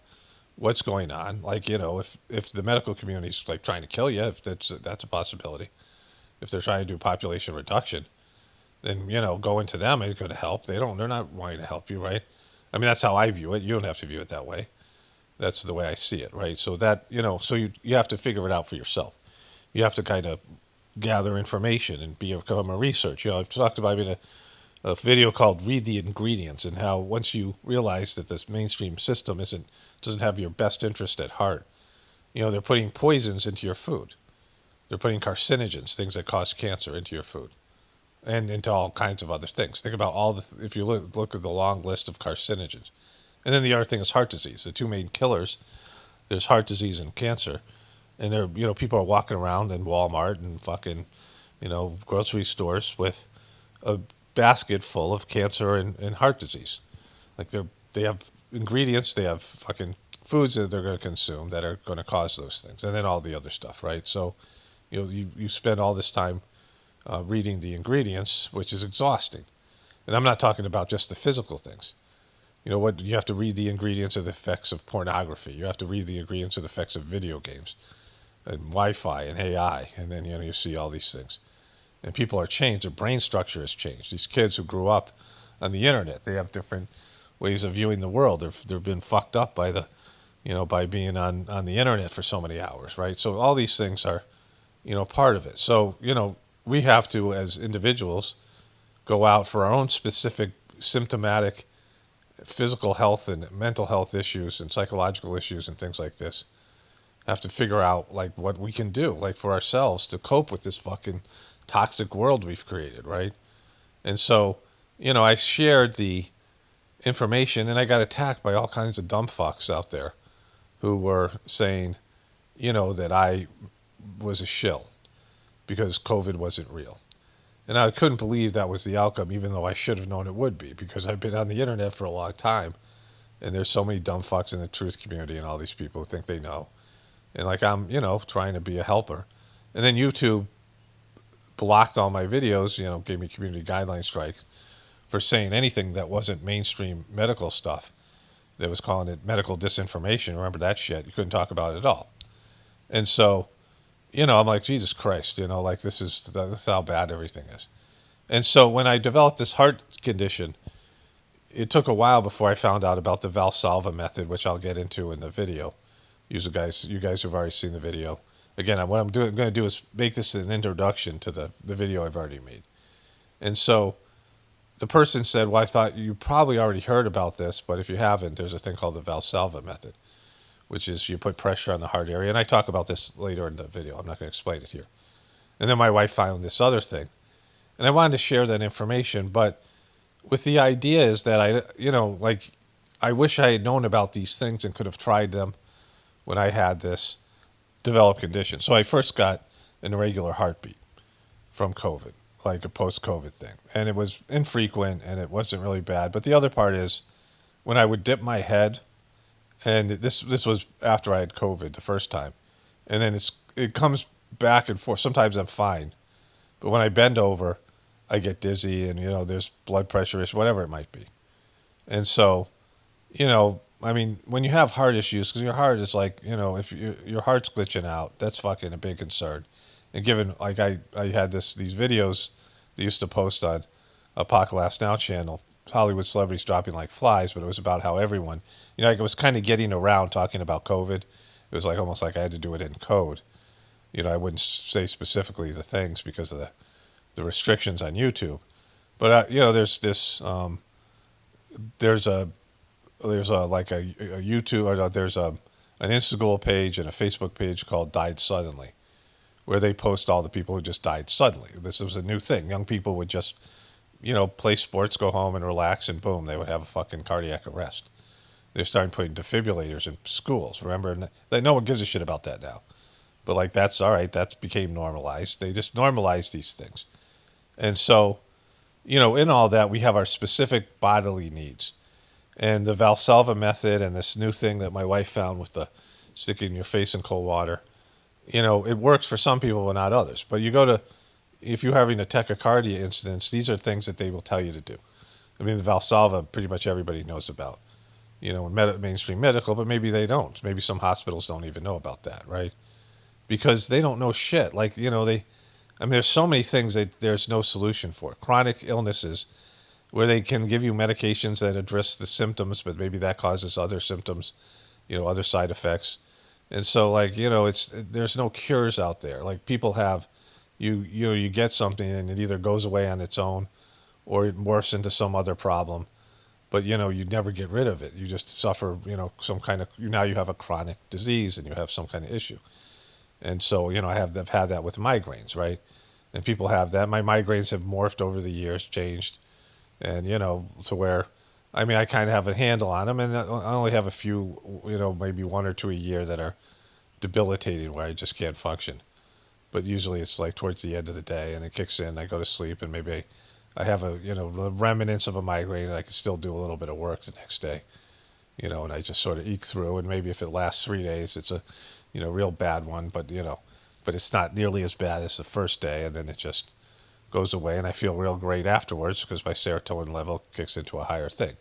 what's going on. Like, if the medical community is like trying to kill you, if that's a possibility. If they're trying to do population reduction, then going to them ain't going to help. They're not wanting to help you, right? I mean, that's how I view it. You don't have to view it that way. That's the way I see it, right? So that so you have to figure it out for yourself. You have to kind of gather information and become a research. I've talked about in a video called "Read the Ingredients" and how once you realize that this mainstream system doesn't have your best interest at heart, they're putting poisons into your food. They're putting carcinogens, things that cause cancer, into your food, and into all kinds of other things. Think about if you look at the long list of carcinogens. And then the other thing is heart disease. The two main killers, there's heart disease and cancer. And people are walking around in Walmart and fucking, grocery stores with a basket full of cancer and heart disease. Like they have ingredients, they have fucking foods that they're going to consume that are going to cause those things. And then all the other stuff, right? So, you spend all this time reading the ingredients, which is exhausting. And I'm not talking about just the physical things. You have to read the ingredients of the effects of pornography. You have to read the ingredients of the effects of video games and Wi-Fi and AI. And then, you see all these things. And people are changed. Their brain structure has changed. These kids who grew up on the internet, they have different ways of viewing the world. They've been fucked up by by being on the internet for so many hours, right? So all these things are, part of it. So, we have to, as individuals, go out for our own specific symptomatic physical health and mental health issues and psychological issues and things like this. Have to figure out like what we can do like for ourselves to cope with this fucking toxic world we've created, right? And so, I shared the information and I got attacked by all kinds of dumb fucks out there who were saying, that I was a shill because COVID wasn't real. And I couldn't believe that was the outcome, even though I should have known it would be, because I've been on the internet for a long time. And there's so many dumb fucks in the truth community and all these people who think they know. And like I'm, trying to be a helper. And then YouTube blocked all my videos, gave me community guideline strikes for saying anything that wasn't mainstream medical stuff. They was calling it medical disinformation. Remember that shit? You couldn't talk about it at all. And so, I'm like, Jesus Christ, like this is how bad everything is. And so when I developed this heart condition, it took a while before I found out about the Valsalva method, which I'll get into in the video. You guys who've already seen the video. Again, what I'm going to do is make this an introduction to the video I've already made. And so the person said, well, I thought you probably already heard about this, but if you haven't, there's a thing called the Valsalva method, which is you put pressure on the heart area. And I talk about this later in the video. I'm not going to explain it here. And then my wife found this other thing. And I wanted to share that information, but with the idea is that I wish I had known about these things and could have tried them when I had this developed condition. So I first got an irregular heartbeat from COVID, like a post-COVID thing. And it was infrequent and it wasn't really bad. But the other part is when I would dip my head, and this was after I had COVID the first time, and then it comes back and forth. Sometimes I'm fine, but when I bend over, I get dizzy, and there's blood pressure issue, whatever it might be. And so, I mean, when you have heart issues, because your heart is like, if your heart's glitching out, that's fucking a big concern. And given like I had these videos they used to post on Apocalypse Now channel, Hollywood celebrities dropping like flies, but it was about how everyone, it was kind of getting around talking about COVID. It was like almost like I had to do it in code. I wouldn't say specifically the things because of the restrictions on YouTube. But there's this there's a like a YouTube or there's an Instagram page and a Facebook page called Died Suddenly, where they post all the people who just died suddenly. This was a new thing. Young people would just play sports, go home and relax, and boom, they would have a fucking cardiac arrest. They're starting putting defibrillators in schools, remember? And no one gives a shit about that now. But like, that's all right. That became normalized. They just normalized these things. And so, in all that, we have our specific bodily needs. And the Valsalva method and this new thing that my wife found with the sticking your face in cold water, it works for some people but not others. But you go to if you're having a tachycardia incidence, these are things that they will tell you to do. I mean, the Valsalva, pretty much everybody knows about, in mainstream medical, but maybe they don't. Maybe some hospitals don't even know about that, right? Because they don't know shit. Like, I mean, there's so many things that there's no solution for. Chronic illnesses where they can give you medications that address the symptoms, but maybe that causes other symptoms, other side effects. And so, like, there's no cures out there. Like, people have, you get something and it either goes away on its own or it morphs into some other problem. But, you never get rid of it. You just suffer, some kind of, now you have a chronic disease and you have some kind of issue. And so, I've had that with migraines, right? And people have that. My migraines have morphed over the years, changed, and to where, I mean, I kind of have a handle on them, and I only have a few, maybe one or two a year that are debilitating where I just can't function. But usually it's like towards the end of the day, and it kicks in. I go to sleep, and maybe I have a the remnants of a migraine, and I can still do a little bit of work the next day, and I just sort of eke through. And maybe if it lasts 3 days, it's a real bad one, but it's not nearly as bad as the first day, and then it just goes away, and I feel real great afterwards because my serotonin level kicks into a higher thing.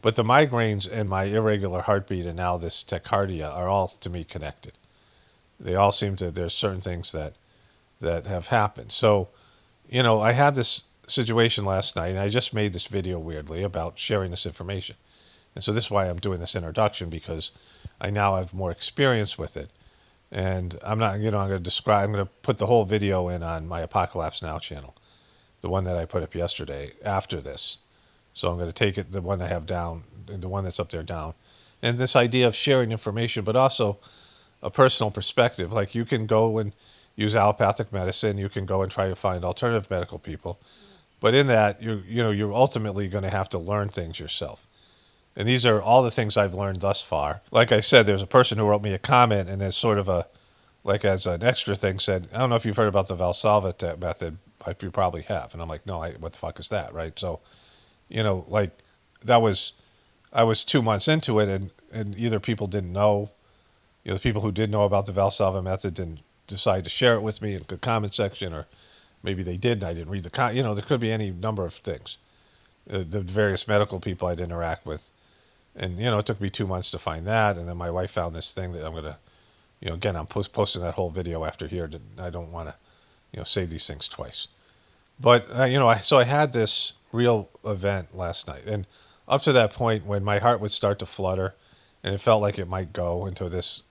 But the migraines and my irregular heartbeat and now this tachycardia are all to me connected. They all seem to. There's certain things that have happened. So, I had this situation last night, and I just made this video weirdly about sharing this information. And so this is why I'm doing this introduction, because I now have more experience with it. And I'm not, I'm going to put the whole video in on my Apocalypse Now channel, the one that I put up yesterday after this. So I'm going to take it, the one I have down, the one that's up there down. And this idea of sharing information, but also a personal perspective. Like, you can go and use allopathic medicine, you can go and try to find alternative medical people. But in that, you're ultimately going to have to learn things yourself. And these are all the things I've learned thus far. Like I said, there's a person who wrote me a comment, and as sort of as an extra thing, said, I don't know if you've heard about the Valsalva method, but you probably have. And I'm like, no, what the fuck is that, right? So, like, I was 2 months into it, and either people didn't know, the people who did know about the Valsalva method didn't decide to share it with me in the comment section, or maybe they did and I didn't read there could be any number of things. The various medical people I'd interact with. And, it took me 2 months to find that. And then my wife found this thing that I'm going to, again, I'm posting that whole video after here. I don't want to, say these things twice. But, so I had this real event last night. And up to that point, when my heart would start to flutter and it felt like it might go into this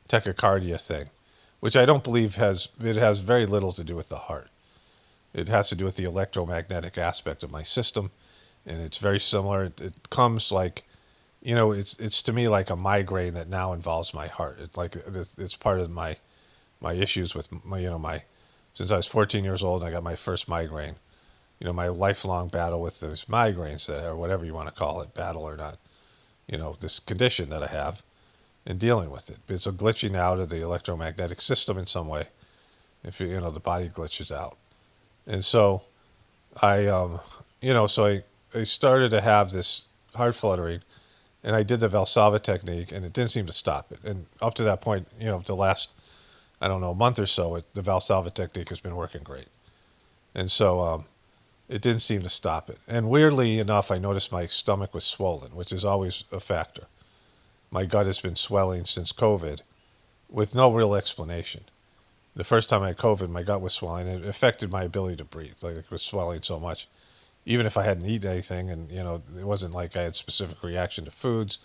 tachycardia thing, which I don't believe has very little to do with the heart. It has to do with the electromagnetic aspect of my system. And it's very similar. It comes like, it's to me like a migraine that now involves my heart. It's part of my issues with my since I was 14 years old and I got my first migraine. My lifelong battle with those migraines, or whatever you want to call it, battle or not. This condition that I have, and dealing with it. It's a glitching out of the electromagnetic system in some way. If the body glitches out, and so I I started to have this heart fluttering, and I did the Valsalva technique, and it didn't seem to stop it. And up to that point, the last, I don't know, month or so, the Valsalva technique has been working great. And so it didn't seem to stop it. And weirdly enough, I noticed my stomach was swollen, which is always a factor. My gut has been swelling since COVID with no real explanation. The first time I had COVID, my gut was swelling. It affected my ability to breathe. Like, it was swelling so much. Even if I hadn't eaten anything, and it wasn't like I had specific reaction to foods,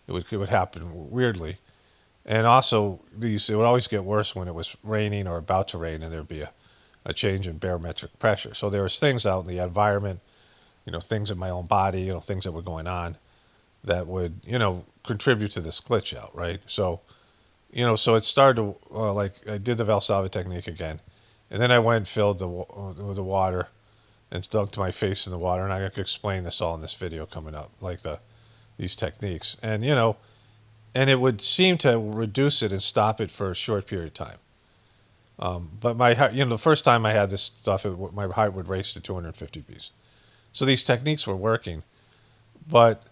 it would happen weirdly. And also, it would always get worse when it was raining or about to rain, and there'd be a change in barometric pressure. So there was things out in the environment, things in my own body, things that were going on that would contribute to this glitch out, right? So so it started to like, I did the Valsalva technique again, and then I went and filled the water and dunked my face in the water, and I can explain this all in this video coming up, like these techniques, and and it would seem to reduce it and stop it for a short period of time. But my heart, the first time I had this stuff, my heart would race to 250 beats. So these techniques were working, but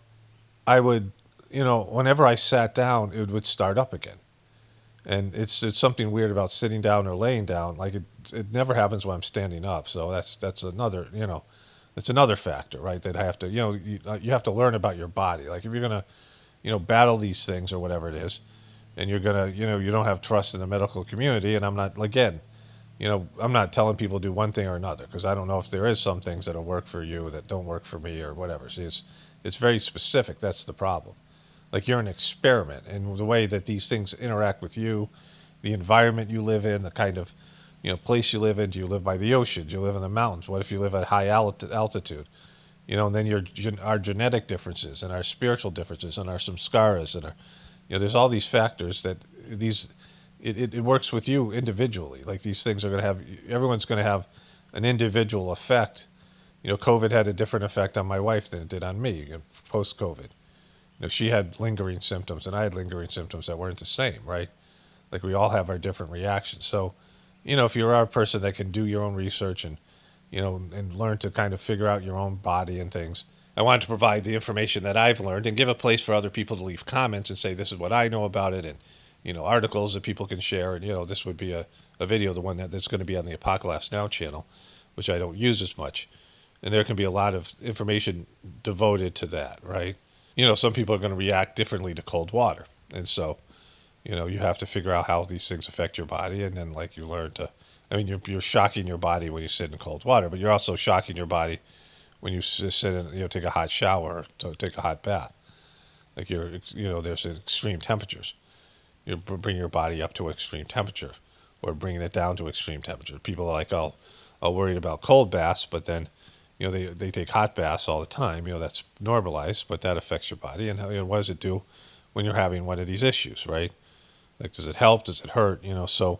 I would, whenever I sat down, it would start up again. And it's something weird about sitting down or laying down. Like it never happens when I'm standing up. So that's another, it's another factor, right? That I have to, you have to learn about your body. Like if you're gonna, battle these things or whatever it is, and you're gonna, you don't have trust in the medical community. And I'm not, again, I'm not telling people to do one thing or another because I don't know if there is some things that'll work for you that don't work for me or whatever. See, it's very specific. That's the problem. Like you're an experiment, and the way that these things interact with you, the environment you live in, the kind of place you live in. Do you live by the ocean? Do you live in the mountains? What if you live at high altitude? And then our genetic differences and our spiritual differences and our samskaras and our, there's all these factors that these it works with you individually. Like these things are going to have, everyone's going to have an individual effect. COVID had a different effect on my wife than it did on me post COVID. She had lingering symptoms and I had lingering symptoms that weren't the same, right? Like we all have our different reactions. So, if you are a person that can do your own research and, and learn to kind of figure out your own body and things, I wanted to provide the information that I've learned and give a place for other people to leave comments and say, this is what I know about it. And, articles that people can share. And, this would be a video, the one that's going to be on the Apocalypse Now channel, which I don't use as much. And there can be a lot of information devoted to that, right? Some people are going to react differently to cold water. And so, you have to figure out how these things affect your body. And then, like, you learn to, you're shocking your body when you sit in cold water, but you're also shocking your body when you sit and, take a hot shower or take a hot bath. Like, there's extreme temperatures. You bring your body up to extreme temperature or bringing it down to extreme temperature. People are like, worried about cold baths, but then, they take hot baths all the time. That's normalized, but that affects your body. And what does it do when you're having one of these issues, right? Like, does it help? Does it hurt? So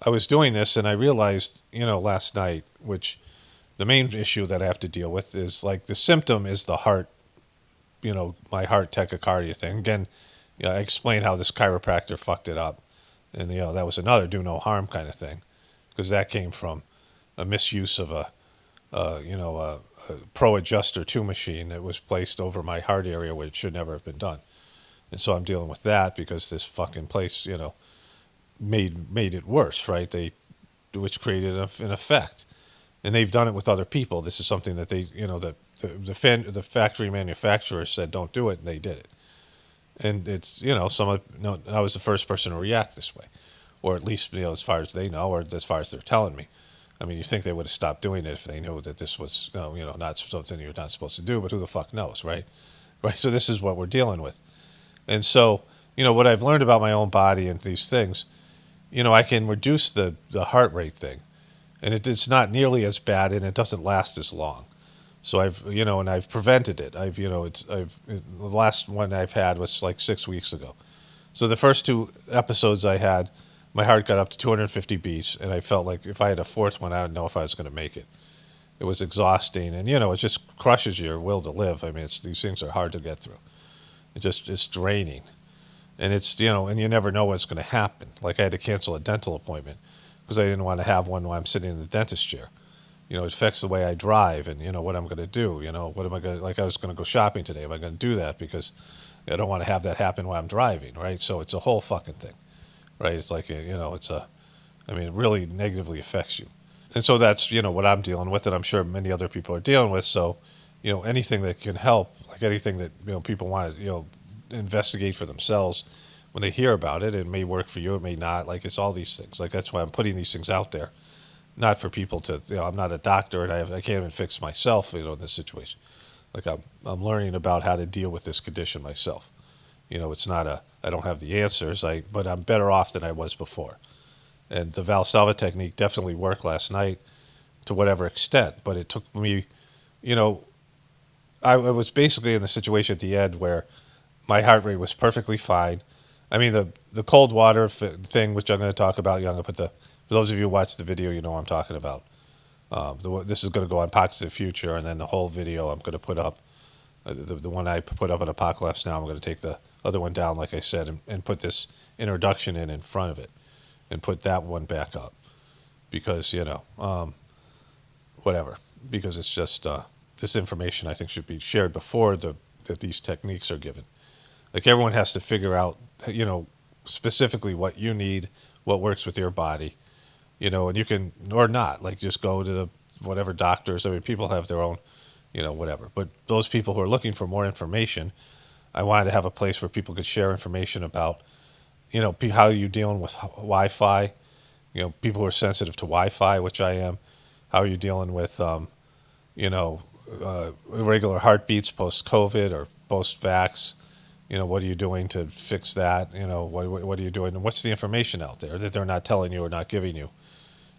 I was doing this and I realized, last night, which the main issue that I have to deal with is like the symptom is the heart, my heart tachycardia thing. Again, I explained how this chiropractor fucked it up. And, that was another do no harm kind of thing because that came from a misuse of a Pro Adjuster 2 machine that was placed over my heart area where it should never have been done. And so I'm dealing with that because this fucking place, made it worse, right? Which created an effect. And they've done it with other people. This is something that they, the factory manufacturer said don't do it, and they did it. And it's, I was the first person to react this way. Or at least, as far as they know, or as far as they're telling me. You think they would have stopped doing it if they knew that this was, not something you're not supposed to do, but who the fuck knows, right? Right. So this is what we're dealing with. And so, what I've learned about my own body and these things, I can reduce the heart rate thing. And it's not nearly as bad and it doesn't last as long. So and I've prevented it. The last one I've had was like 6 weeks ago. So the first two episodes I had, my heart got up to 250 beats, and I felt like if I had a fourth one, I don't know if I was going to make it. It was exhausting, and it just crushes your will to live. These things are hard to get through. It's draining, and and you never know what's going to happen. Like I had to cancel a dental appointment because I didn't want to have one while I'm sitting in the dentist chair. It affects the way I drive, and what I'm going to do. What am I going to, like I was going to go shopping today. Am I going to do that because I don't want to have that happen while I'm driving, right? So it's a whole fucking thing. Right, it's like it really negatively affects you, and so that's what I'm dealing with, and I'm sure many other people are dealing with. So, anything that can help, like anything that people want to investigate for themselves when they hear about it, it may work for you, it may not. Like it's all these things. Like that's why I'm putting these things out there, not for people to. I'm not a doctor, and I can't even fix myself. In this situation, like I'm learning about how to deal with this condition myself. It's not I don't have the answers, but I'm better off than I was before. And the Valsalva technique definitely worked last night to whatever extent, but it took me, I was basically in the situation at the end where my heart rate was perfectly fine. The cold water thing, which I'm going to talk about, I'm going to put for those of you who watch the video, you know what I'm talking about. This is going to go on Pockets of the Future, and then the whole video I'm going to put up. The one I put up on Apocalypse Now, I'm going to take the other one down, like I said, and put this introduction in front of it and put that one back up because, whatever, because it's just this information I think should be shared before that these techniques are given. Like everyone has to figure out, specifically what you need, what works with your body, and you can, or not, like just go to the whatever doctors. I mean, people have their own, whatever. But those people who are looking for more information, I wanted to have a place where people could share information about, how are you dealing with Wi-Fi, people who are sensitive to Wi-Fi, which I am. How are you dealing with, you know, irregular heartbeats post-COVID or post-vax? What are you doing to fix that? What are you doing? And what's the information out there that they're not telling you or not giving you?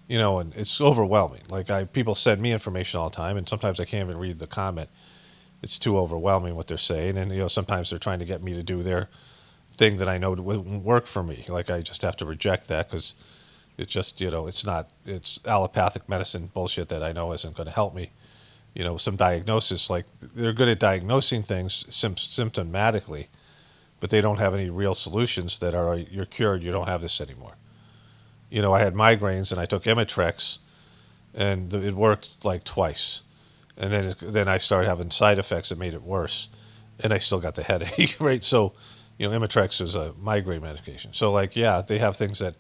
And it's overwhelming. Like people send me information all the time, and sometimes I can't even read the comment. It's too overwhelming what they're saying, and sometimes they're trying to get me to do their thing that I know wouldn't work for me. Like I just have to reject that because it's just it's allopathic medicine bullshit that I know isn't going to help me. Some diagnosis, like they're good at diagnosing things symptomatically, but they don't have any real solutions that are you're cured, you don't have this anymore. I had migraines and I took Imitrex, and it worked like twice, and then I started having side effects that made it worse, and I still got the headache. Right? So, Imitrex is a migraine medication. So, like, yeah, they have things that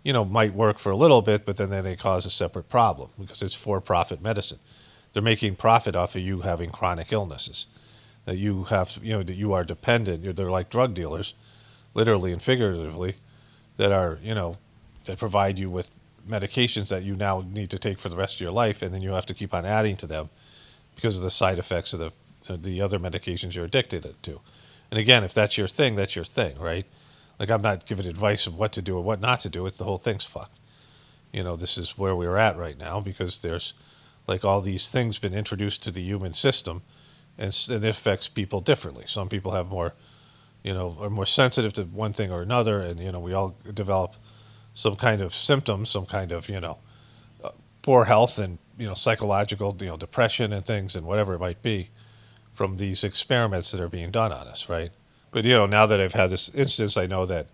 might work for a little bit, but then they cause a separate problem because it's for-profit medicine. They're making profit off of you having chronic illnesses that you have, that you are dependent. They're like drug dealers, literally and figuratively, that are, that provide you with medications that you now need to take for the rest of your life, and then you have to keep on adding to them because of the side effects of the other medications you're addicted to. And again, if that's your thing, right? Like I'm not giving advice of what to do or what not to do. It's the whole thing's fucked. This is where we're at right now because there's like all these things been introduced to the human system, and it affects people differently. Some people have more, are more sensitive to one thing or another, and we all develop some kind of symptoms, some kind of poor health and psychological depression and things and whatever it might be from these experiments that are being done on us, right? But now that I've had this instance, I know that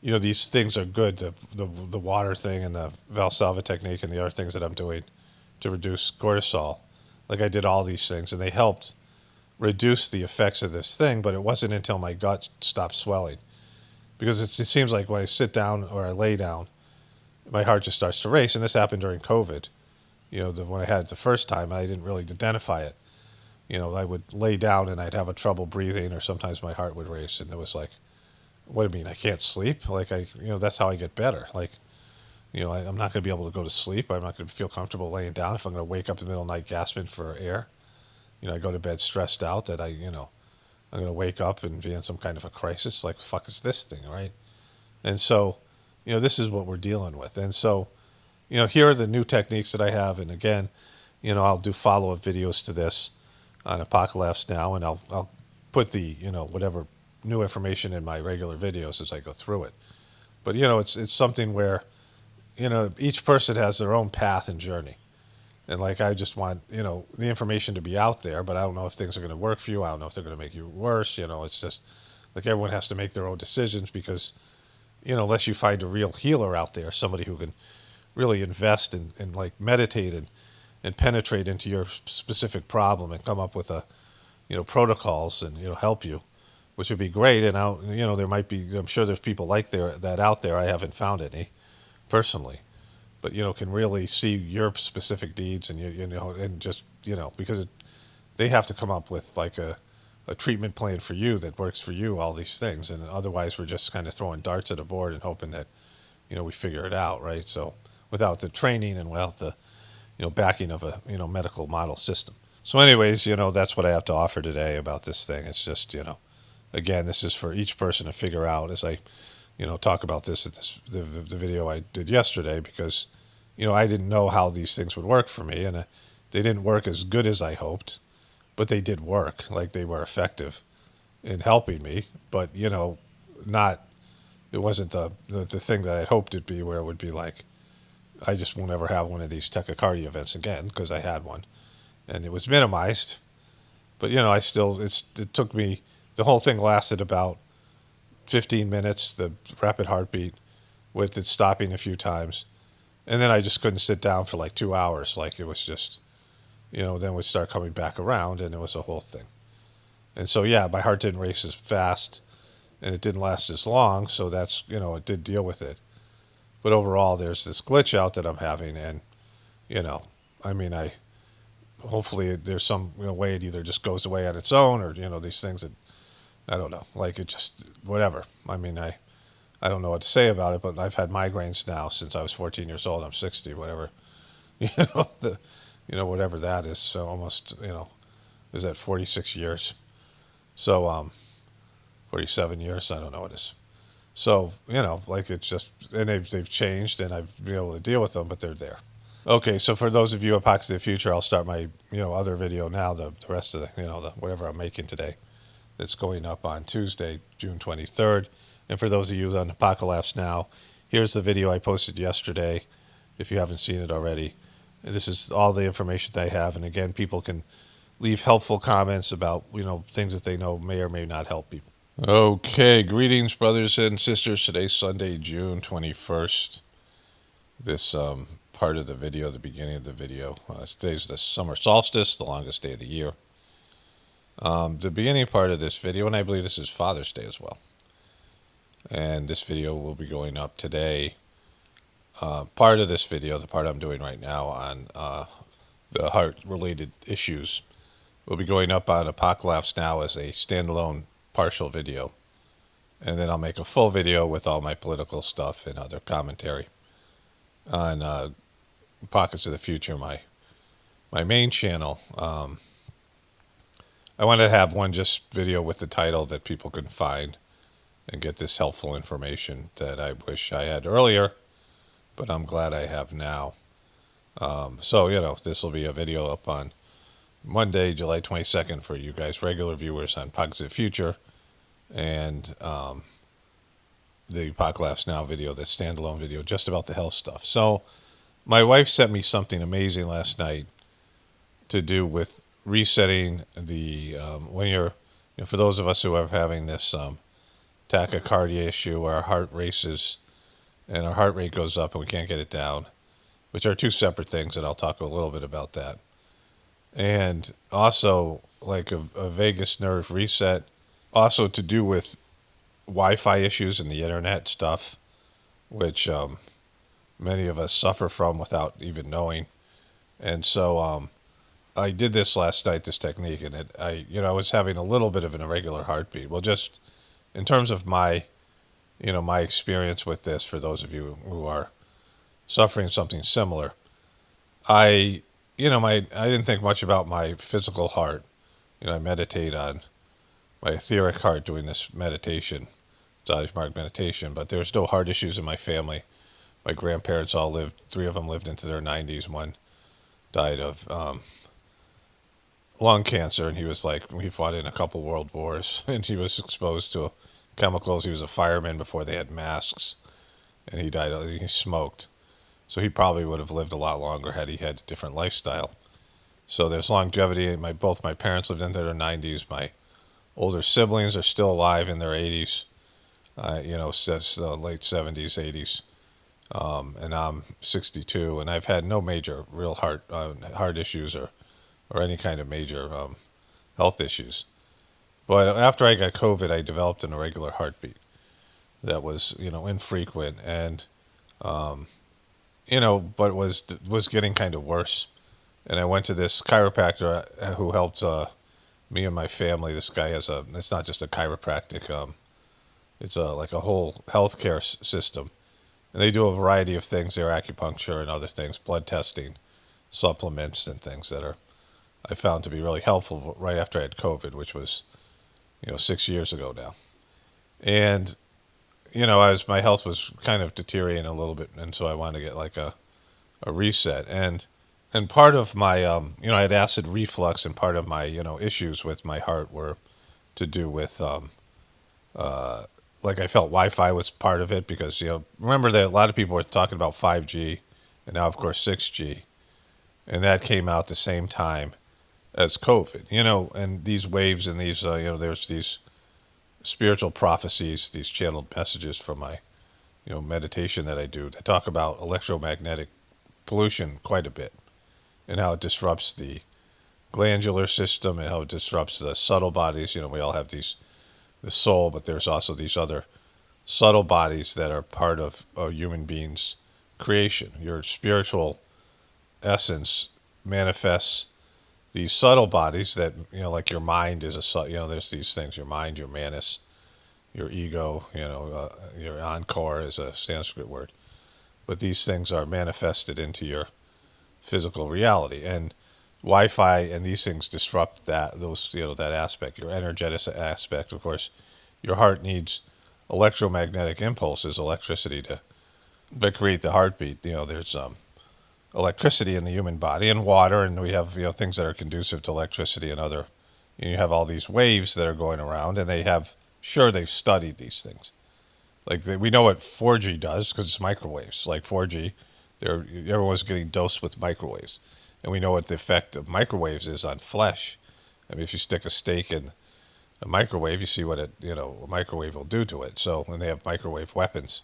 these things are good. The water thing and the Valsalva technique and the other things that I'm doing to reduce cortisol, like I did all these things and they helped reduce the effects of this thing. But it wasn't until my gut stopped swelling, because it seems like when I sit down or I lay down, my heart just starts to race. And this happened during COVID. When I had it the first time, I didn't really identify it. I would lay down and I'd have a trouble breathing, or sometimes my heart would race, and it was like, what do you mean I can't sleep? Like that's how I get better. Like, I'm not going to be able to go to sleep. I'm not going to feel comfortable laying down if I'm going to wake up in the middle of the night gasping for air. I go to bed stressed out that I'm going to wake up and be in some kind of a crisis. Like, the fuck is this thing, right? And so, this is what we're dealing with. And so, here are the new techniques that I have. And again, I'll do follow-up videos to this on Apocalypse Now, and I'll put the, whatever new information in my regular videos as I go through it. But, it's something where, each person has their own path and journey. And like, I just want, the information to be out there, but I don't know if things are going to work for you. I don't know if they're going to make you worse. It's just like everyone has to make their own decisions because, unless you find a real healer out there, somebody who can really invest and like meditate and penetrate into your specific problem and come up with protocols and, help you, which would be great. And there might be, I'm sure there's people like that out there. I haven't found any personally, but, can really see your specific needs and, and just, because they have to come up with like a treatment plan for you that works for you, all these things. And otherwise we're just kind of throwing darts at a board and hoping that, we figure it out. Right. So without the training and without the, backing of a, medical model system. So anyways, that's what I have to offer today about this thing. It's just, again, this is for each person to figure out as I, talk about this in the video I did yesterday, because, I didn't know how these things would work for me, and they didn't work as good as I hoped, but they did work. Like, they were effective in helping me, but, not, it wasn't the thing that I hoped it'd be, where it would be like, I just won't ever have one of these tachycardia events again, because I had one, and it was minimized, but, I still, it took me, the whole thing lasted about 15 minutes, the rapid heartbeat, with it stopping a few times. And then I just couldn't sit down for like 2 hours. Like, it was just, then we'd start coming back around, and it was a whole thing. And so, yeah, my heart didn't race as fast. and it didn't last as long. So that's, it did deal with it. But overall, there's this glitch out that I'm having, and you know, I mean, I hopefully there's some way it either just goes away on its own, or these things that I don't know, like it just whatever. I mean, I don't know what to say about it, but I've had migraines now since I was 14 years old. I'm 60, whatever, the whatever that is. So almost is that 46 years? So 47 years. I don't know what it is. So like it's just, and they've changed, and I've been able to deal with them, but they're there. Okay, so for those of you at Pockets of the Future, I'll start my other video now. The rest of the the whatever I'm making today, that's going up on Tuesday, June 23rd. And for those of you on Apocalypse Now, here's the video I posted yesterday. If you haven't seen it already, this is all the information that I have. And again, people can leave helpful comments about things that they know may or may not help people. Okay, greetings, brothers and sisters. Today's Sunday, June 21st. This part of the video, the beginning of the video, today's the summer solstice, the longest day of the year. The beginning part of this video, and I believe this is Father's Day as well. And this video will be going up today. Part of this video, the part I'm doing right now on the heart-related issues, will be going up on Apocalypse Now as a standalone partial video. And then I'll make a full video with all my political stuff and other commentary on Pockets of the Future, my main channel. I wanted to have one just video with the title that people can find and get this helpful information that I wish I had earlier, but I'm glad I have now. So, this will be a video up on Monday, July 22nd for you guys, regular viewers on Pockets of the Future, and the Apocalypse Now video, the standalone video, just about the health stuff. So, my wife sent me something amazing last night to do with resetting the when you're, for those of us who are having this tachycardia issue where our heart races and our heart rate goes up and we can't get it down, which are two separate things, and I'll talk a little bit about that. And also like a vagus nerve reset, also to do with Wi-Fi issues and the internet stuff, which many of us suffer from without even knowing. And so I did this last night, this technique, and I was having a little bit of an irregular heartbeat. Well, just in terms of my my experience with this, for those of you who are suffering something similar, I didn't think much about my physical heart. I meditate on my etheric heart doing this meditation, Tachycardia meditation, but there's no heart issues in my family. My grandparents all lived, 3 of them lived into their 90s. One died of lung cancer, and he was he fought in a couple world wars, and he was exposed to chemicals. He was a fireman before they had masks, and he died, he smoked. So he probably would have lived a lot longer had he had a different lifestyle. So there's longevity. Both my parents lived into their 90s. My older siblings are still alive in their 80s. Since the late 70s, 80s. And I'm 62, and I've had no major real heart issues or any kind of major health issues. But after I got COVID, I developed an irregular heartbeat that was, infrequent, and but was getting kind of worse. And I went to this chiropractor who helped me and my family. This guy it's not just a chiropractic, it's like a whole healthcare system. And they do a variety of things there, acupuncture and other things, blood testing, supplements, and things that I found to be really helpful right after I had COVID, which was, 6 years ago now. And, as my health was kind of deteriorating a little bit, and so I wanted to get like a reset. And part of my, I had acid reflux, and part of my, issues with my heart were to do with, I felt Wi-Fi was part of it, because, remember that a lot of people were talking about 5G, and now, of course, 6G. And that came out the same time as COVID, and these waves and these, there's these spiritual prophecies, these channeled messages from my, meditation that I do that talk about electromagnetic pollution quite a bit, and how it disrupts the glandular system and how it disrupts the subtle bodies. We all have these the soul, but there's also these other subtle bodies that are part of a human being's creation. Your spiritual essence manifests these subtle bodies that, like your mind is there's these things, your mind, your manas, your ego, your encore is a Sanskrit word. But these things are manifested into your physical reality. And Wi-Fi and these things disrupt that aspect, your energetic aspect. Of course, your heart needs electromagnetic impulses, electricity to create the heartbeat. There's electricity in the human body and water, and we have things that are conducive to electricity and other. You have all these waves that are going around, and they've studied these things. Like we know what 4G does because it's microwaves. Like 4G, everyone's getting dosed with microwaves, and we know what the effect of microwaves is on flesh. I mean, if you stick a steak in a microwave, you see what a microwave will do to it. So when they have microwave weapons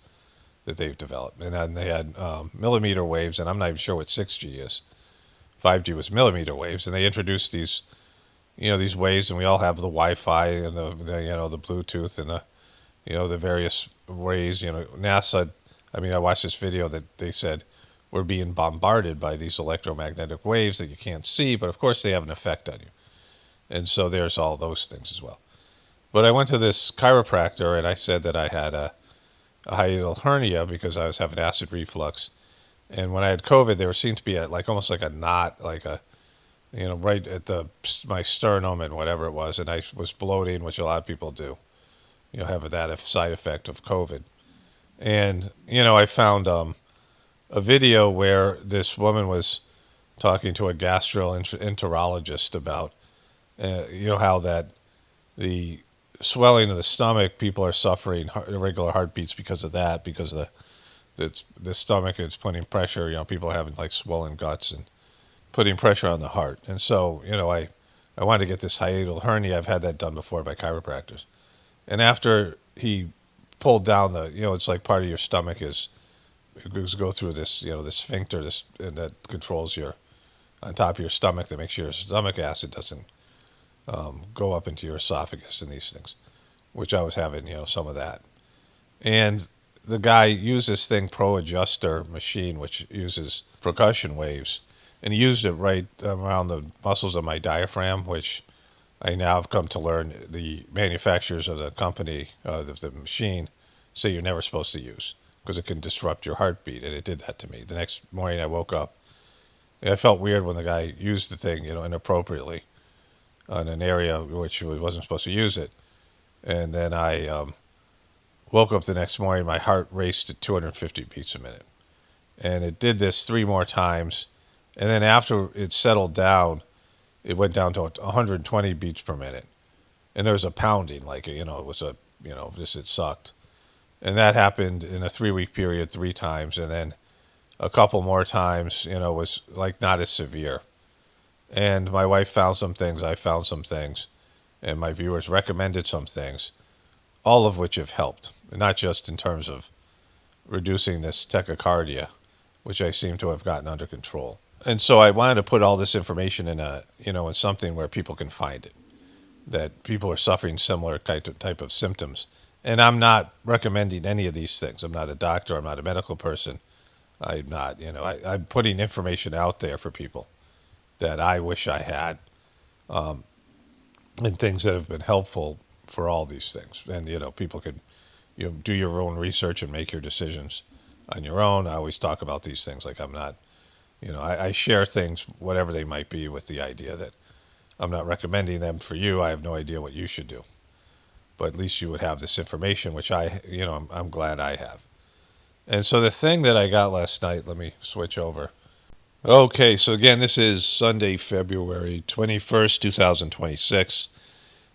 that they've developed, and then they had millimeter waves, and I'm not even sure what 6G is. 5G was millimeter waves, and they introduced these waves, and we all have the Wi-Fi and the Bluetooth and the various ways. NASA. I mean, I watched this video that they said we're being bombarded by these electromagnetic waves that you can't see, but of course they have an effect on you. And so there's all those things as well. But I went to this chiropractor, and I said that I had a hiatal hernia because I was having acid reflux. And when I had COVID, there seemed to be almost like a knot, like right at my sternum and whatever it was. And I was bloating, which a lot of people do, have that side effect of COVID. And, I found a video where this woman was talking to a gastroenterologist about, how that the swelling of the stomach, people are suffering irregular heartbeats because of that, because of the stomach is putting pressure. People are having like swollen guts and putting pressure on the heart. And so, I wanted to get this hiatal hernia. I've had that done before by chiropractors. And after he pulled down it's like part of your stomach it go through this, this sphincter, and that controls on top of your stomach, that makes sure your stomach acid doesn't go up into your esophagus and these things, which I was having, some of that. And the guy used this thing, Pro Adjuster machine, which uses percussion waves, and he used it right around the muscles of my diaphragm, which I now have come to learn the manufacturers of the company, the machine, say you're never supposed to use because it can disrupt your heartbeat, and it did that to me. The next morning I woke up, and I felt weird when the guy used the thing, inappropriately on an area which he wasn't supposed to use it. And then I woke up the next morning, my heart raced at 250 beats a minute. And it did this 3 more times. And then after it settled down, it went down to 120 beats per minute. And there was a pounding, like, it was it sucked. And that happened in a 3-week period 3 times. And then a couple more times, was like not as severe. And my wife found some things, I found some things, and my viewers recommended some things, all of which have helped, not just in terms of reducing this tachycardia, which I seem to have gotten under control. And so I wanted to put all this information in something where people can find it, that people are suffering similar type of symptoms. And I'm not recommending any of these things. I'm not a doctor. I'm not a medical person. I'm not, I'm putting information out there for people that I wish I had, and things that have been helpful for all these things. And, people could, do your own research and make your decisions on your own. I always talk about these things like I'm not, I share things, whatever they might be, with the idea that I'm not recommending them for you. I have no idea what you should do. But at least you would have this information, which I'm glad I have. And so the thing that I got last night, let me switch over. Okay, so again, this is Sunday, February 21st, 2026.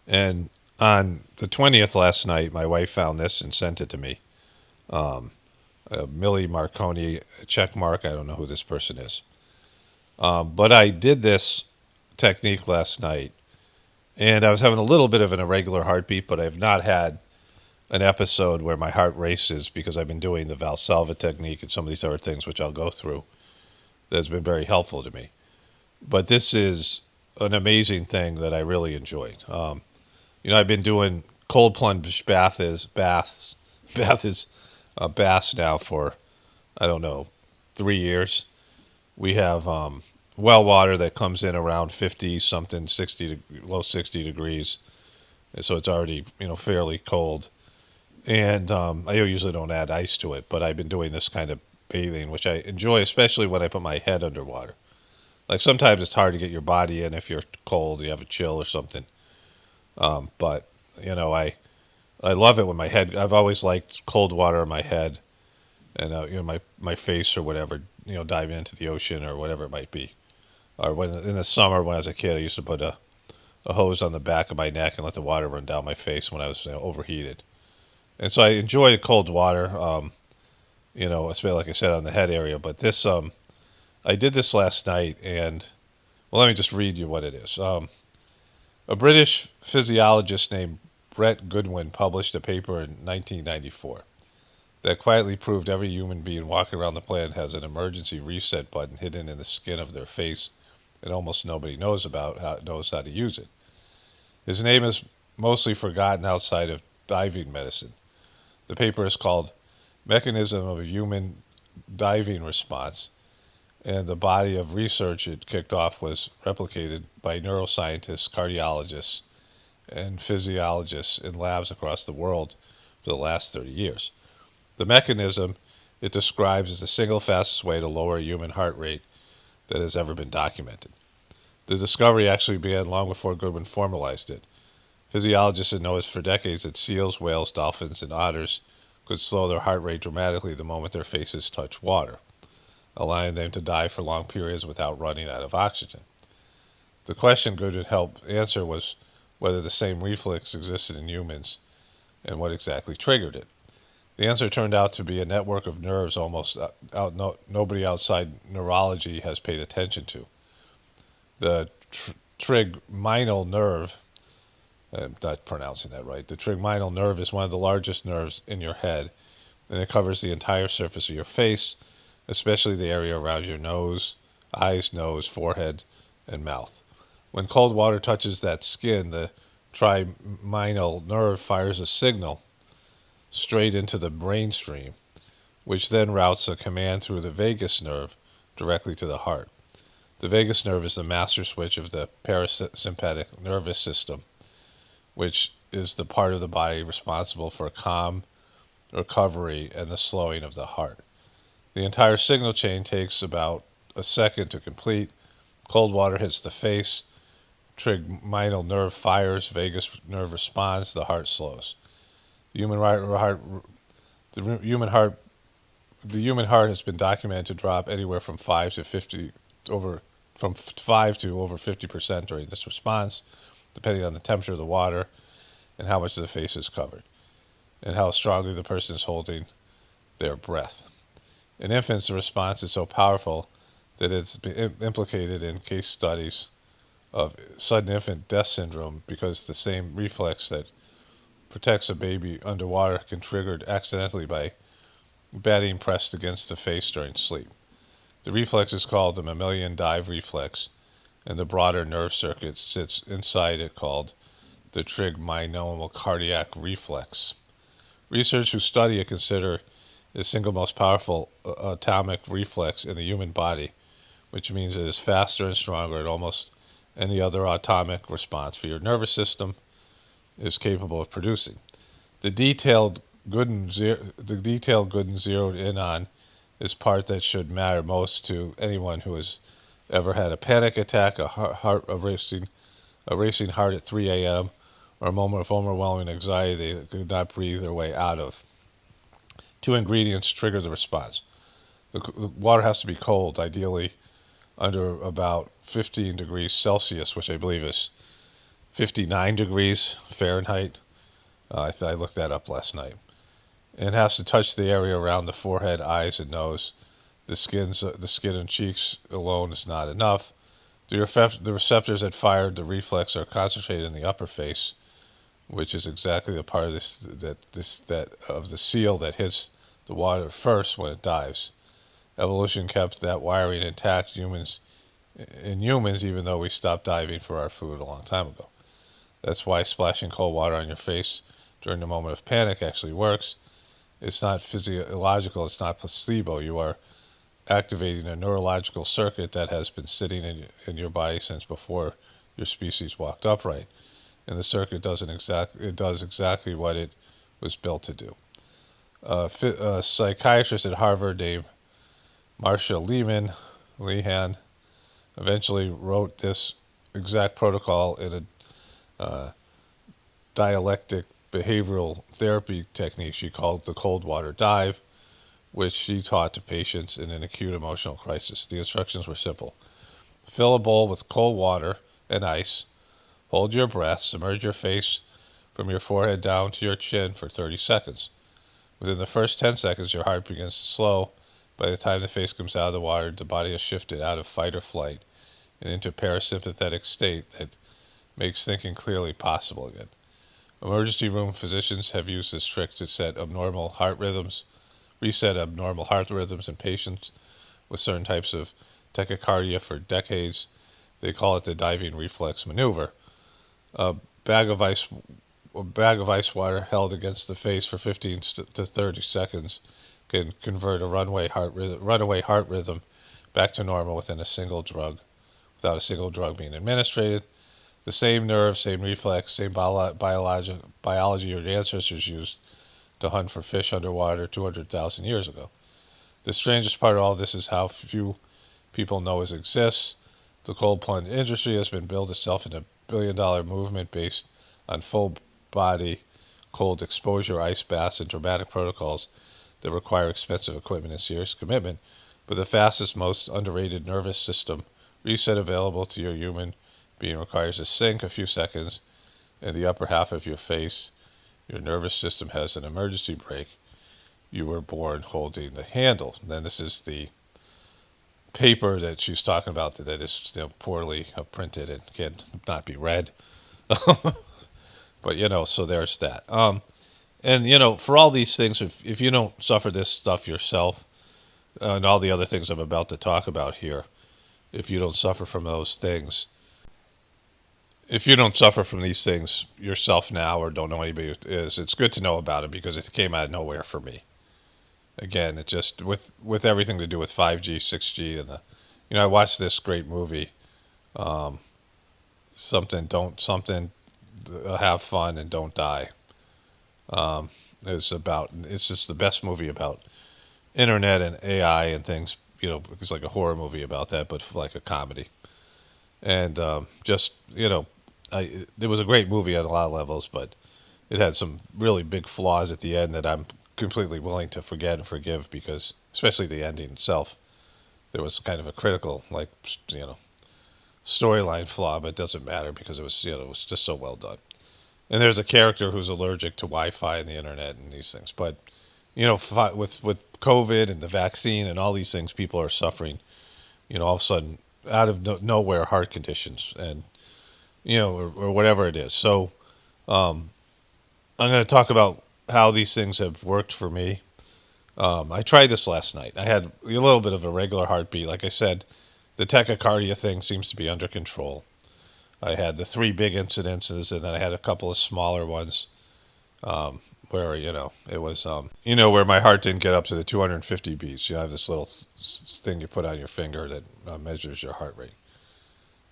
And on the 20th last night, my wife found this and sent it to me. Millie Marconi, check mark. I don't know who this person is. But I did this technique last night, and I was having a little bit of an irregular heartbeat, but I've not had an episode where my heart races because I've been doing the Valsalva technique and some of these other things, which I'll go through. That's been very helpful to me. But this is an amazing thing that I really enjoyed. I've been doing cold plunge bath is baths now for, I don't know, 3 years. We have well water that comes in around 50 something, 60 low 60 degrees, and so it's already fairly cold. And I usually don't add ice to it, but I've been doing this kind of bathing, which I enjoy, especially when I put my head underwater. Like sometimes it's hard to get your body in if you're cold, you have a chill or something. But I love it when my head. I've always liked cold water on my head, and my face or whatever. Diving into the ocean or whatever it might be. Or when in the summer when I was a kid, I used to put a hose on the back of my neck and let the water run down my face when I was overheated. And so I enjoy cold water. Especially like I said on the head area. But this, I did this last night, and well, let me just read you what it is. A British physiologist named Brett Goodwin published a paper in 1994 that quietly proved every human being walking around the planet has an emergency reset button hidden in the skin of their face, and almost nobody knows how to use it. His name is mostly forgotten outside of diving medicine. The paper is called "Mechanism of a Human Diving Response," and the body of research it kicked off was replicated by neuroscientists, cardiologists, and physiologists in labs across the world for the last 30 years. The mechanism it describes is the single fastest way to lower a human heart rate that has ever been documented. The discovery actually began long before Goodwin formalized it. Physiologists had noticed for decades that seals, whales, dolphins, and otters could slow their heart rate dramatically the moment their faces touched water, allowing them to dive for long periods without running out of oxygen. The question Goodwin helped answer was whether the same reflex existed in humans and what exactly triggered it. The answer turned out to be a network of nerves nobody outside neurology has paid attention to. The trigeminal nerve, I'm not pronouncing that right, the trigeminal nerve is one of the largest nerves in your head, and it covers the entire surface of your face, especially the area around your nose, forehead, and mouth. When cold water touches that skin, the trigeminal nerve fires a signal straight into the brainstream, which then routes a command through the vagus nerve directly to the heart. The vagus nerve is the master switch of the parasympathetic nervous system, which is the part of the body responsible for calm, recovery, and the slowing of the heart. The entire signal chain takes about a second to complete. Cold water hits the face, trigeminal nerve fires, vagus nerve responds, the heart slows. The human heart has been documented to drop anywhere from 5 to 50 over from 5 to over 50% during this response, depending on the temperature of the water and how much of the face is covered, and how strongly the person is holding their breath. In infants, the response is so powerful that it's been implicated in case studies of sudden infant death syndrome because the same reflex that protects a baby underwater can be triggered accidentally by bedding pressed against the face during sleep. The reflex is called the mammalian dive reflex, and the broader nerve circuit sits inside it called the trigeminal cardiac reflex. Researchers who study it consider the single most powerful atomic reflex in the human body, which means it is faster and stronger than almost any other atomic response for your nervous system is capable of producing. The detailed Gooden zeroed in on is part that should matter most to anyone who has ever had a panic attack, a racing heart at 3 a.m., or a moment of overwhelming anxiety they could not breathe their way out of. Two ingredients trigger the response. The water has to be cold, ideally under about 15 degrees Celsius, which I believe is 59 degrees Fahrenheit. I looked that up last night. And it has to touch the area around the forehead, eyes, and nose. The skin and cheeks alone is not enough. The receptors that fired the reflex are concentrated in the upper face, which is exactly the part of of the seal that hits the water first when it dives. Evolution kept that wiring intact in humans, even though we stopped diving for our food a long time ago. That's why splashing cold water on your face during the moment of panic actually works. It's not physiological. It's not placebo. You are activating a neurological circuit that has been sitting in your body since before your species walked upright. And the circuit it does exactly what it was built to do. A psychiatrist at Harvard named Marcia Lehan eventually wrote this exact protocol in a dialectic behavioral therapy technique she called the cold water dive, which she taught to patients in an acute emotional crisis. The instructions were simple: fill a bowl with cold water and ice, hold your breath, submerge your face from your forehead down to your chin for 30 seconds. Within the first 10 seconds, your heart begins to slow. By the time the face comes out of the water, the body has shifted out of fight or flight and into a parasympathetic state that makes thinking clearly possible again. Emergency room physicians have used this trick to reset abnormal heart rhythms in patients with certain types of tachycardia for decades. They call it the diving reflex maneuver. A bag of ice water held against the face for 15 to 30 seconds can convert a runaway heart rhythm back to normal without a single drug being administered. The same nerve, same reflex, same biology your ancestors used to hunt for fish underwater 200,000 years ago. The strangest part of all this is how few people know it exists. The cold plunge industry has been built itself in a billion-dollar movement based on full body cold exposure, ice baths, and dramatic protocols that require expensive equipment and serious commitment. But the fastest, most underrated nervous system reset available to your human being requires a sink a few seconds in the upper half of your face. Your nervous system has an emergency brake. You were born holding the handle. Then this is the paper that she's talking about that is poorly printed and cannot be read. But so there's that. And for all these things, if you don't suffer this stuff yourself, and all the other things I'm about to talk about here, if you don't suffer from those things, if you don't suffer from these things yourself now or don't know anybody who is, it's good to know about it because it came out of nowhere for me. Again, it just with everything to do with 5G, 6G, and I watched this great movie, have fun and don't die. It's just the best movie about internet and AI and things. It's like a horror movie about that, but like a comedy. And it was a great movie on a lot of levels, but it had some really big flaws at the end that I'm completely willing to forget and forgive because, especially the ending itself, there was kind of a critical, storyline flaw, but it doesn't matter because it was just so well done. And there's a character who's allergic to Wi-Fi and the internet and these things, but with COVID and the vaccine and all these things, people are suffering. All of a sudden, out of nowhere, heart conditions and or whatever it is. So, I'm going to talk about how these things have worked for me. I tried this last night. I had a little bit of a regular heartbeat. Like I said, the tachycardia thing seems to be under control. I had the 3 big incidences, and then I had a couple of smaller ones where, it was, where my heart didn't get up to the 250 beats. You have this little thing you put on your finger that measures your heart rate.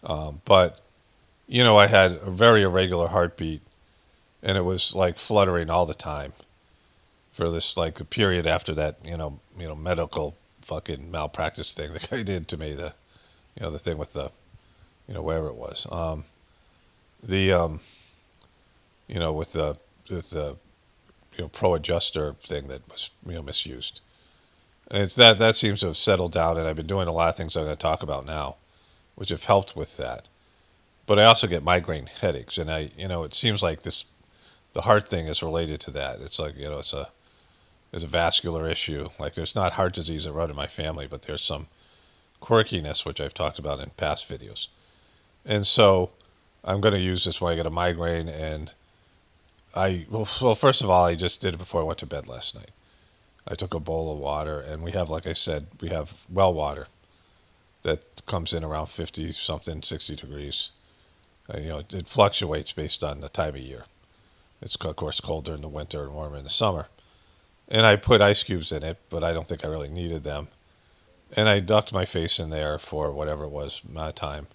But, I had a very irregular heartbeat, and it was like fluttering all the time for this, like the period after that, medical fucking malpractice thing the guy did to me, the thing with the, wherever it was, with the pro adjuster thing that was, misused. And it's that seems to have settled down, and I've been doing a lot of things I'm going to talk about now, which have helped with that. But I also get migraine headaches, and it seems like the heart thing is related to that. It's like, it's a vascular issue. Like there's not heart disease that run in my family, but there's some quirkiness, which I've talked about in past videos. And so I'm going to use this when I get a migraine. And first of all, I just did it before I went to bed last night. I took a bowl of water, and we have, like I said, we have well water that comes in around 50 something, 60 degrees. It fluctuates based on the time of year. It's of course cold during the winter and warmer in the summer. And I put ice cubes in it, but I don't think I really needed them. And I ducked my face in there for whatever it was, amount of time.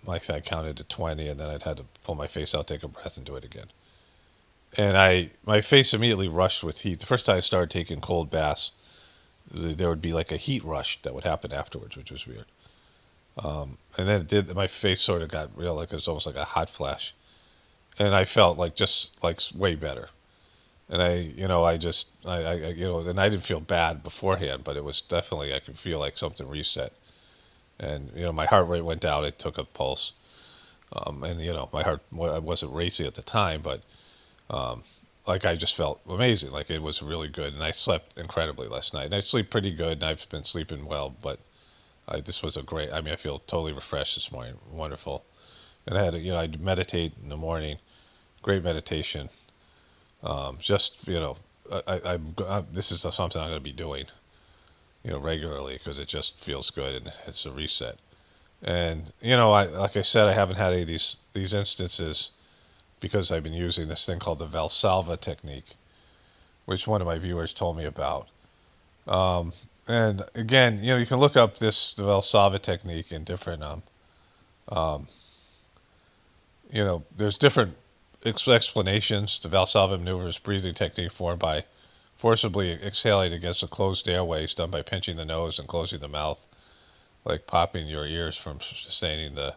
Like I counted to 20, and then I'd had to pull my face out, take a breath, and do it again. And my face immediately rushed with heat. The first time I started taking cold baths, there would be like a heat rush that would happen afterwards, which was weird. And then it did. My face sort of got real, like it was almost like a hot flash, and I felt like just like way better. And and I didn't feel bad beforehand, but it was definitely I could feel like something reset. And my heart rate went down. It took a pulse, and my heart I wasn't racing at the time, but like I just felt amazing. Like it was really good, and I slept incredibly last night. And I sleep pretty good, and I've been sleeping well, but this was a great. I mean, I feel totally refreshed this morning. Wonderful. And I meditate in the morning. Great meditation. Just this is something I'm going to be doing, regularly because it just feels good and it's a reset. And like I said, I haven't had any of these instances because I've been using this thing called the Valsalva technique, which one of my viewers told me about. And again, you can look up the Valsalva technique in different, there's different explanations. The Valsalva maneuver is breathing technique formed by forcibly exhaling against a closed airways done by pinching the nose and closing the mouth, like popping your ears from sustaining the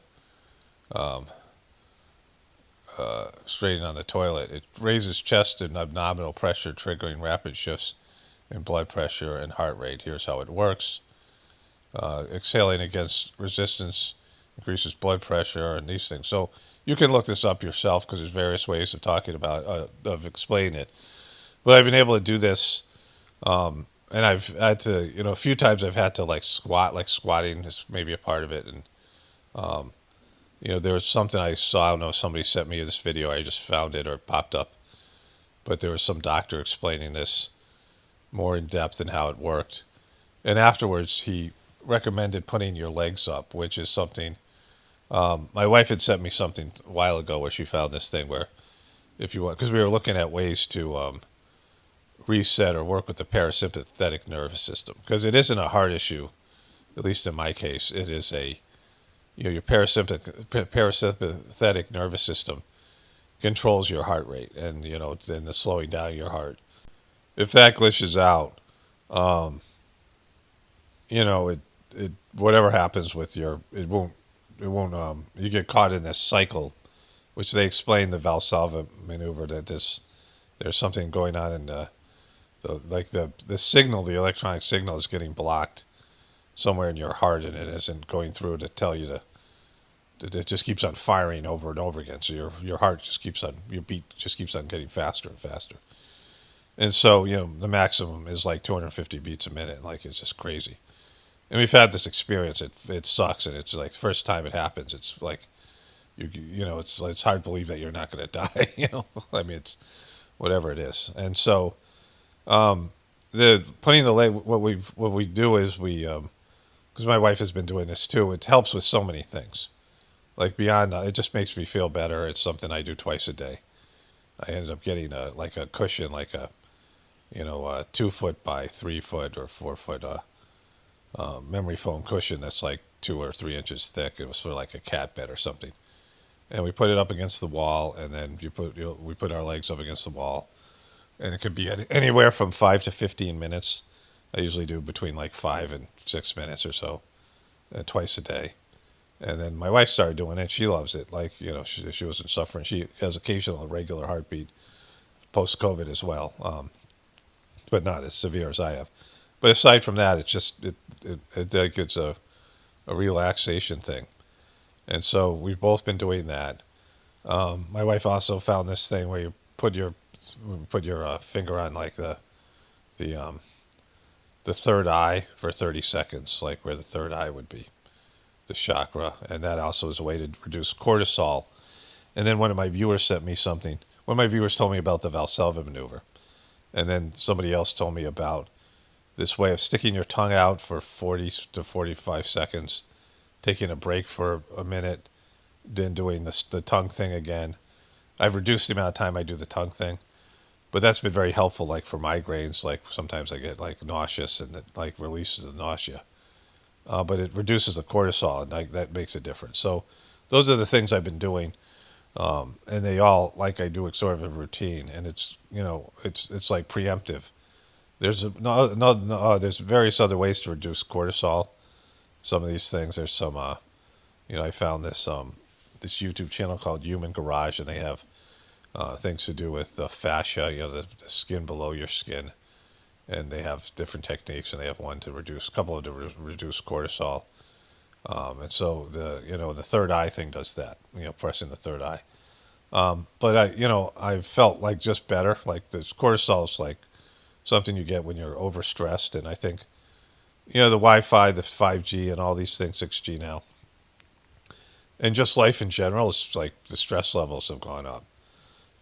straining on the toilet. It raises chest and abdominal pressure, triggering rapid shifts in blood pressure and heart rate. Here's how it works. Exhaling against resistance increases blood pressure and these things. So you can look this up yourself because there's various ways of talking about of explaining it. But I've been able to do this, and I've had to, a few times I've had to like squat, like squatting is maybe a part of it. And there was something I saw. I don't know if somebody sent me this video. I just found it or it popped up. But there was some doctor explaining this more in depth and how it worked. And afterwards, he recommended putting your legs up, which is something. My wife had sent me something a while ago where she found this thing where, if you want, because we were looking at ways to reset or work with the parasympathetic nervous system, because it isn't a heart issue, at least in my case. It is your parasympathetic nervous system controls your heart rate and then the slowing down of your heart. If that glitches out, it whatever happens with you get caught in this cycle, which they explain the Valsalva maneuver that there's something going on in the signal, the electronic signal is getting blocked somewhere in your heart, and it isn't going through to tell you it just keeps on firing over and over again. So your heart just keeps on, your beat just keeps on getting faster and faster. And so, the maximum is like 250 beats a minute. Like, it's just crazy. And we've had this experience. It sucks. And it's like the first time it happens, it's like, it's hard to believe that you're not going to die. I mean, it's whatever it is. And so, the putting the leg, what we do is because my wife has been doing this too, it helps with so many things. Like beyond, it just makes me feel better. It's something I do twice a day. I ended up getting a cushion, like a 2 foot by 3 foot or 4 foot memory foam cushion that's like 2 or 3 inches thick. It was for like a cat bed or something. And we put it up against the wall, and then we put our legs up against the wall, and it could be anywhere from 5 to 15 minutes. I usually do between like 5 and 6 minutes or so, twice a day. And then my wife started doing it. She loves it. Like, she wasn't suffering. She has occasional irregular heartbeat post-COVID as well, but not as severe as I have. But aside from that, it's just it's a relaxation thing. And so we've both been doing that. My wife also found this thing where you put your finger on like the third eye for 30 seconds, like where the third eye would be, the chakra, and that also is a way to reduce cortisol. And then one of my viewers sent me something. One of my viewers told me about the Valsalva maneuver, and then somebody else told me about this way of sticking your tongue out for 40 to 45 seconds, taking a break for a minute, then doing the tongue thing again, I've reduced the amount of time I do the tongue thing, but that's been very helpful. Like for migraines, like sometimes I get like nauseous and it like releases the nausea. But it reduces the cortisol, and like, that makes a difference. So those are the things I've been doing, and they all like I do it sort of a routine, and it's it's like preemptive. There's there's various other ways to reduce cortisol. Some of these things, there's some I found this YouTube channel called Human Garage, and they have things to do with the fascia, the skin below your skin, and they have different techniques, and they have one to reduce, a couple of to reduce cortisol, and so the third eye thing does that, pressing the third eye. But I felt like just better. Like this cortisol is like something you get when you're overstressed, and I think the Wi-Fi, the 5G, and all these things, 6G now, and just life in general is like the stress levels have gone up.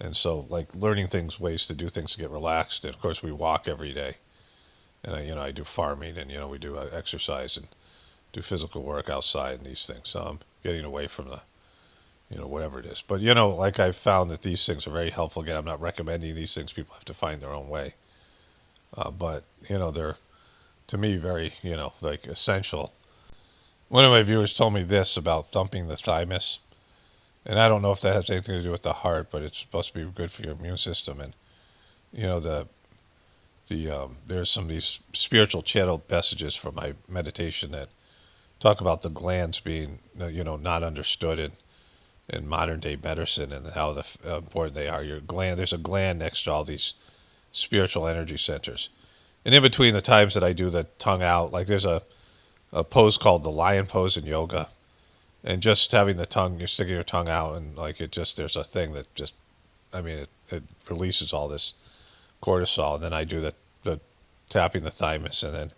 And so, like learning things, ways to do things to get relaxed. And of course, we walk every day, and I do farming, and we do exercise and do physical work outside and these things. So I'm getting away from the whatever it is. But like I've found that these things are very helpful. Again, I'm not recommending these things. People have to find their own way. But they're to me very like essential. One of my viewers told me this about thumping the thymus, and I don't know if that has anything to do with the heart, but it's supposed to be good for your immune system. And there's some of these spiritual channel messages from my meditation that talk about the glands being not understood in modern day medicine, and how important they are. Your gland, there's a gland next to all these spiritual energy centers. And in between the times that I do the tongue out, like there's a pose called the lion pose in yoga, and just having the tongue, you're sticking your tongue out, and like there's a thing that just, I mean, it releases all this cortisol. And then I do the tapping the thymus, and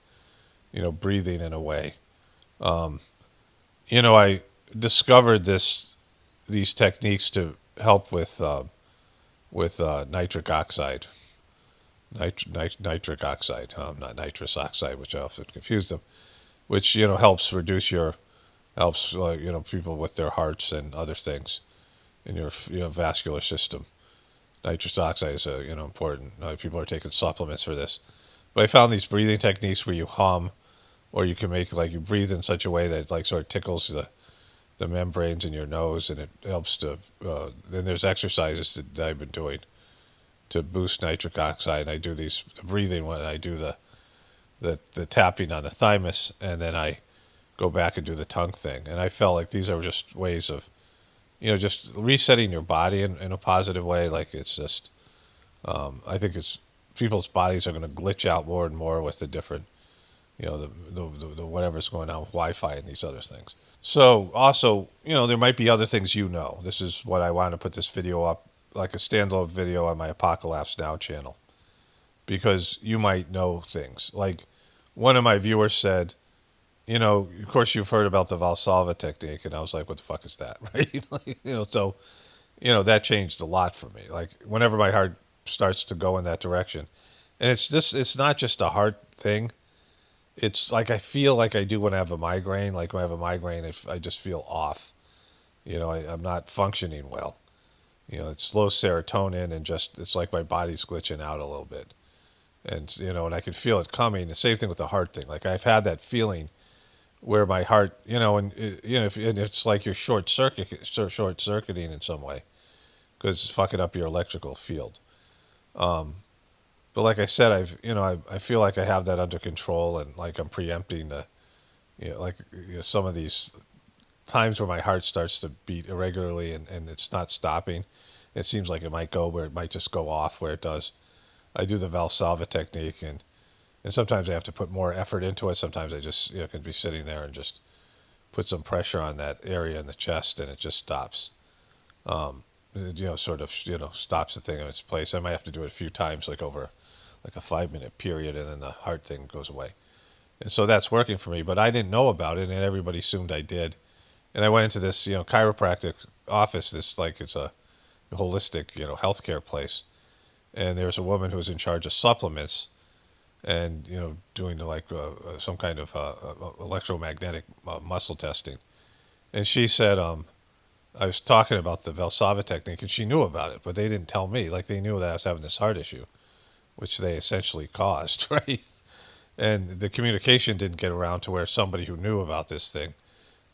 then breathing in a way. I discovered these techniques to help with nitric oxide, nitric oxide, not nitrous oxide, which I often confuse them, which helps reduce helps people with their hearts and other things in your vascular system. Nitrous oxide is important. People are taking supplements for this, but I found these breathing techniques where you hum, or you can make like you breathe in such a way that it like sort of tickles the membranes in your nose, and it helps to. Then there's exercises that I've been doing to boost nitric oxide. And I do the breathing when I do the tapping on the thymus, and then I go back and do the tongue thing. And I felt like these are just ways of, just resetting your body in a positive way. Like it's just, I think it's people's bodies are going to glitch out more and more with the different, the whatever's going on with Wi-Fi and these other things. So also, there might be other things This is what I want to put this video up, like a standalone video on my Apocalypse Now channel, because you might know things. Like one of my viewers said, of course you've heard about the Valsalva technique, and I was like, what the fuck is that, right? Like, so, that changed a lot for me. Like whenever my heart starts to go in that direction, and it's not just a heart thing. It's like I feel like I do when I have a migraine. Like when I have a migraine, I just feel off. I'm not functioning well. It's low serotonin, and just it's like my body's glitching out a little bit. And and I can feel it coming. The same thing with the heart thing. Like I've had that feeling where my heart, and and it's like you're short circuiting in some way, because it's fucking up your electrical field. But like I said, I feel like I have that under control, and like I'm preempting some of these times where my heart starts to beat irregularly, and it's not stopping. It seems like it might go where it might just go off where it does. I do the Valsalva technique, and sometimes I have to put more effort into it. Sometimes I just can be sitting there and just put some pressure on that area in the chest, and it just stops. Sort of stops the thing in its place. I might have to do it a few times, like over like a 5-minute period, and then the heart thing goes away. And so that's working for me, but I didn't know about it, and everybody assumed I did. And I went into this, chiropractic office. This like it's a holistic, healthcare place, and there's a woman who was in charge of supplements, and doing like some kind of electromagnetic muscle testing. And she said, I was talking about the Valsalva technique, and she knew about it, but they didn't tell me. Like, they knew that I was having this heart issue, which they essentially caused, right? And the communication didn't get around to where somebody who knew about this thing,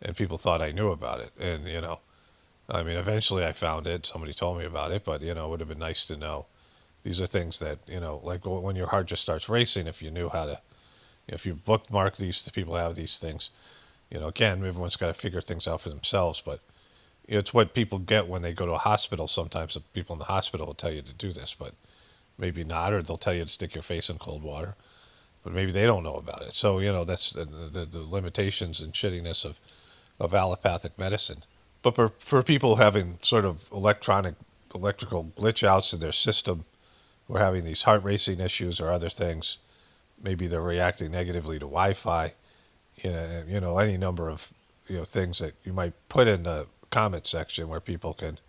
and people thought I knew about it. And, I mean, eventually I found it. Somebody told me about it, but, it would have been nice to know. These are things that, like when your heart just starts racing, if you knew how to, if you bookmark these, people have these things, again, everyone's got to figure things out for themselves, but it's what people get when they go to a hospital. Sometimes the people in the hospital will tell you to do this, but maybe not, or they'll tell you to stick your face in cold water, but maybe they don't know about it. So, that's the limitations and shittiness of allopathic medicine. But for people having sort of electrical glitch outs in their system, or having these heart racing issues or other things, maybe they're reacting negatively to Wi-Fi, any number of things that you might put in the comment section where people can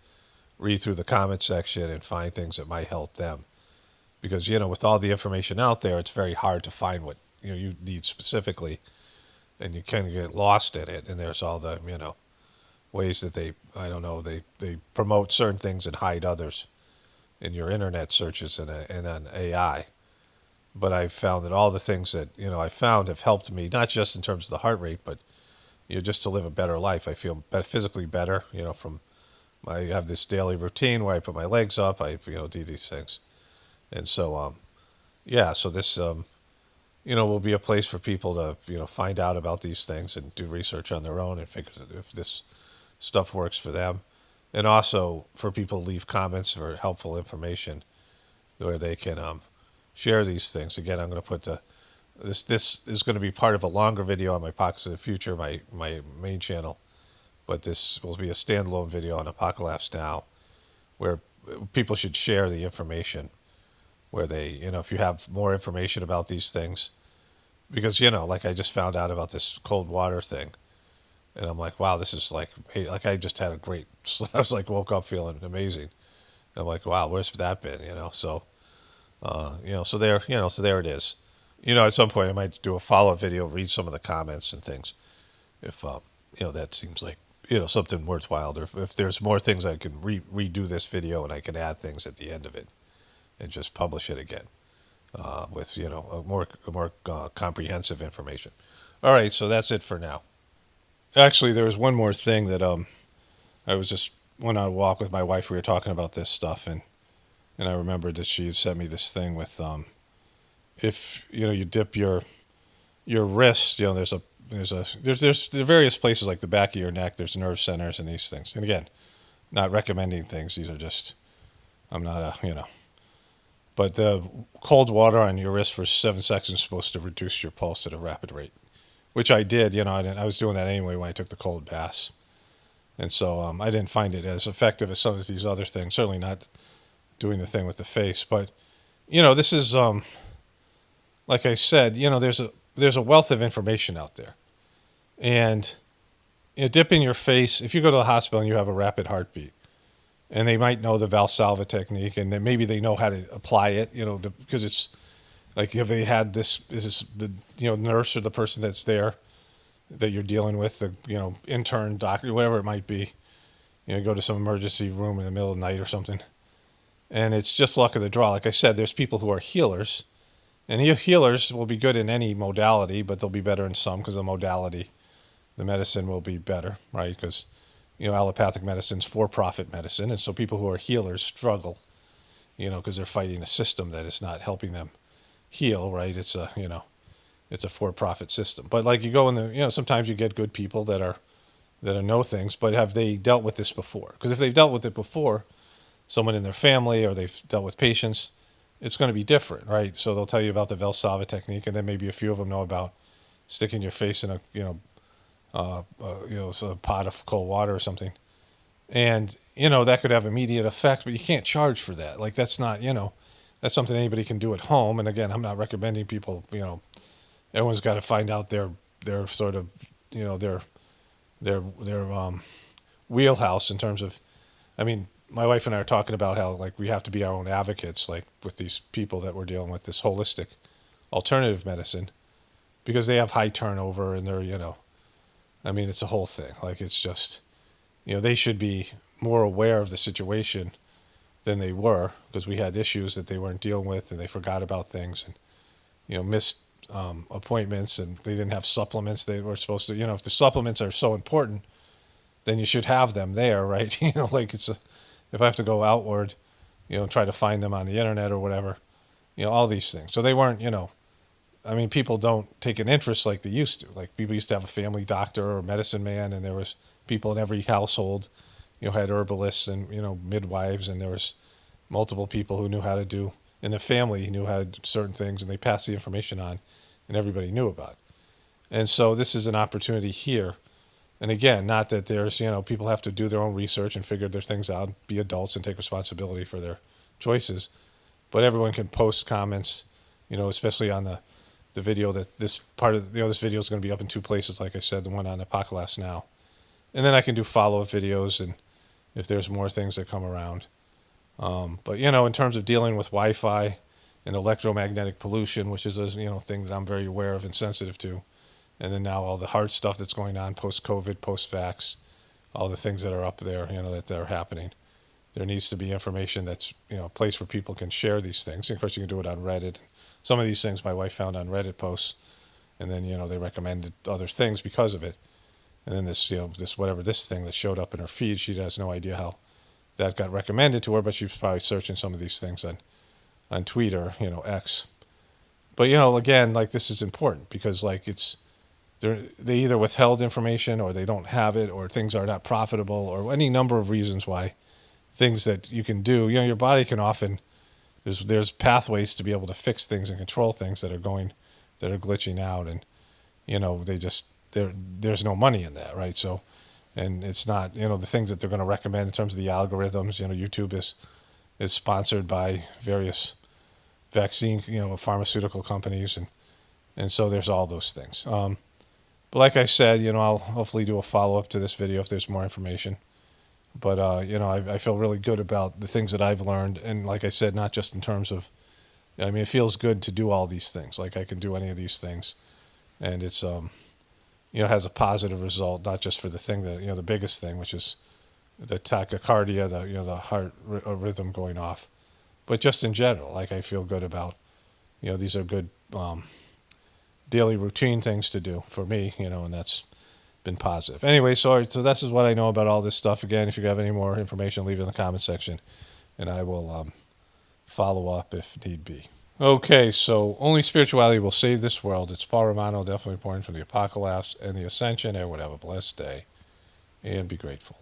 read through the comment section and find things that might help them. Because with all the information out there, it's very hard to find what you need specifically, and you can get lost in it. And there's all the ways that they promote certain things and hide others in your internet searches and on AI. But I've found that all the things that I found have helped me, not just in terms of the heart rate, but just to live a better life. I feel physically better. I have this daily routine where I put my legs up. I do these things, and so yeah. So this will be a place for people to find out about these things and do research on their own and figure if this stuff works for them, and also for people to leave comments for helpful information where they can share these things. Again, I'm going to put this is going to be part of a longer video on my Pockets of the Future, my main channel, but this will be a standalone video on Apocalypse Now, where people should share the information, where they, if you have more information about these things, because, like I just found out about this cold water thing, and I'm like, wow, this is like I just had a great, I was like, woke up feeling amazing. I'm like, wow, where's that been, so, so there it is. At some point I might do a follow-up video, read some of the comments and things, if, that seems like, something worthwhile, or if there's more things I can redo this video and I can add things at the end of it and just publish it again, with, a more comprehensive information. All right, so that's it for now. Actually, there was one more thing that, I was just went on a walk with my wife. We were talking about this stuff, and I remembered that she had sent me this thing with, if you dip your wrist, there's various places like the back of your neck. There's nerve centers and these things. And again, not recommending things. These are just, I'm not but the cold water on your wrist for 7 seconds is supposed to reduce your pulse at a rapid rate, which I did. I was doing that anyway when I took the cold baths. And so I didn't find it as effective as some of these other things, certainly not doing the thing with the face. But, this is, like I said, there's a wealth of information out there. And dipping your face, if you go to the hospital and you have a rapid heartbeat, and they might know the Valsalva technique, and then maybe they know how to apply it, because it's like, if they had this, is this the, nurse or the person that's there that you're dealing with, the, intern, doctor, whatever it might be, go to some emergency room in the middle of the night or something. And it's just luck of the draw. Like I said, there's people who are healers, and healers will be good in any modality, but they'll be better in some because the modality, the medicine will be better, right? Because, allopathic medicine's for-profit medicine, and so people who are healers struggle, because they're fighting a system that is not helping them heal, right? It's a, it's a for-profit system. But like you go in the, sometimes you get good people that know things, but have they dealt with this before? Because if they've dealt with it before, someone in their family, or they've dealt with patients, it's going to be different, right? So they'll tell you about the Valsalva technique, and then maybe a few of them know about sticking your face in a, so a pot of cold water or something. And, that could have immediate effect, but you can't charge for that. Like, that's not, that's something anybody can do at home. And again, I'm not recommending people, everyone's got to find out their sort of, their wheelhouse in terms of, I mean, my wife and I are talking about how, like, we have to be our own advocates, like with these people that we're dealing with, this holistic alternative medicine, because they have high turnover and they're, I mean, it's a whole thing. Like, it's just, they should be more aware of the situation than they were, because we had issues that they weren't dealing with, and they forgot about things, and missed appointments, and they didn't have supplements they were supposed to. If the supplements are so important, then you should have them there, right? Like if I have to go outward, try to find them on the internet or whatever, all these things. So they weren't, I mean, people don't take an interest like they used to. Like people used to have a family doctor or medicine man, and there was people in every household, had herbalists and midwives, and there was multiple people who knew how to do in the family knew how to do certain things, and they passed the information on, and everybody knew about it. And so this is an opportunity here. And again, not that there's people have to do their own research and figure their things out, be adults, and take responsibility for their choices, but everyone can post comments, especially on the video that this part of this video is going to be up in two places, like I said, the one on Apocalypse Now, and then I can do follow-up videos, and if there's more things that come around. But in terms of dealing with Wi-Fi and electromagnetic pollution, which is a thing that I'm very aware of and sensitive to, and then now all the hard stuff that's going on post-COVID, post-vax, all the things that are up there, that are happening. There needs to be information that's a place where people can share these things. And of course, you can do it on Reddit. Some of these things my wife found on Reddit posts, and then they recommended other things because of it. And then this this thing that showed up in her feed, she has no idea how that got recommended to her, but she was probably searching some of these things on Twitter, X. But again, like this is important because like they either withheld information or they don't have it, or things are not profitable, or any number of reasons why things that you can do. Your body can often there's pathways to be able to fix things and control things that are glitching out, and they just there's no money in that, right? So, and it's not the things that they're going to recommend in terms of the algorithms. YouTube is sponsored by various vaccine pharmaceutical companies, and so there's all those things. But like I said, I'll hopefully do a follow-up to this video if there's more information. But, I feel really good about the things that I've learned. And like I said, not just in terms of, I mean, it feels good to do all these things. Like I can do any of these things. And it's, has a positive result, not just for the thing that, the biggest thing, which is the tachycardia, the heart rhythm going off. But just in general, like I feel good about, these are good daily routine things to do for me, and that's been positive. Anyway, so this is what I know about all this stuff. Again, if you have any more information, leave it in the comment section, and I will follow up if need be. Okay, so only spirituality will save this world. It's Paul Romano, definitely important for the Apocalypse and the Ascension. Everyone have a blessed day, and be grateful.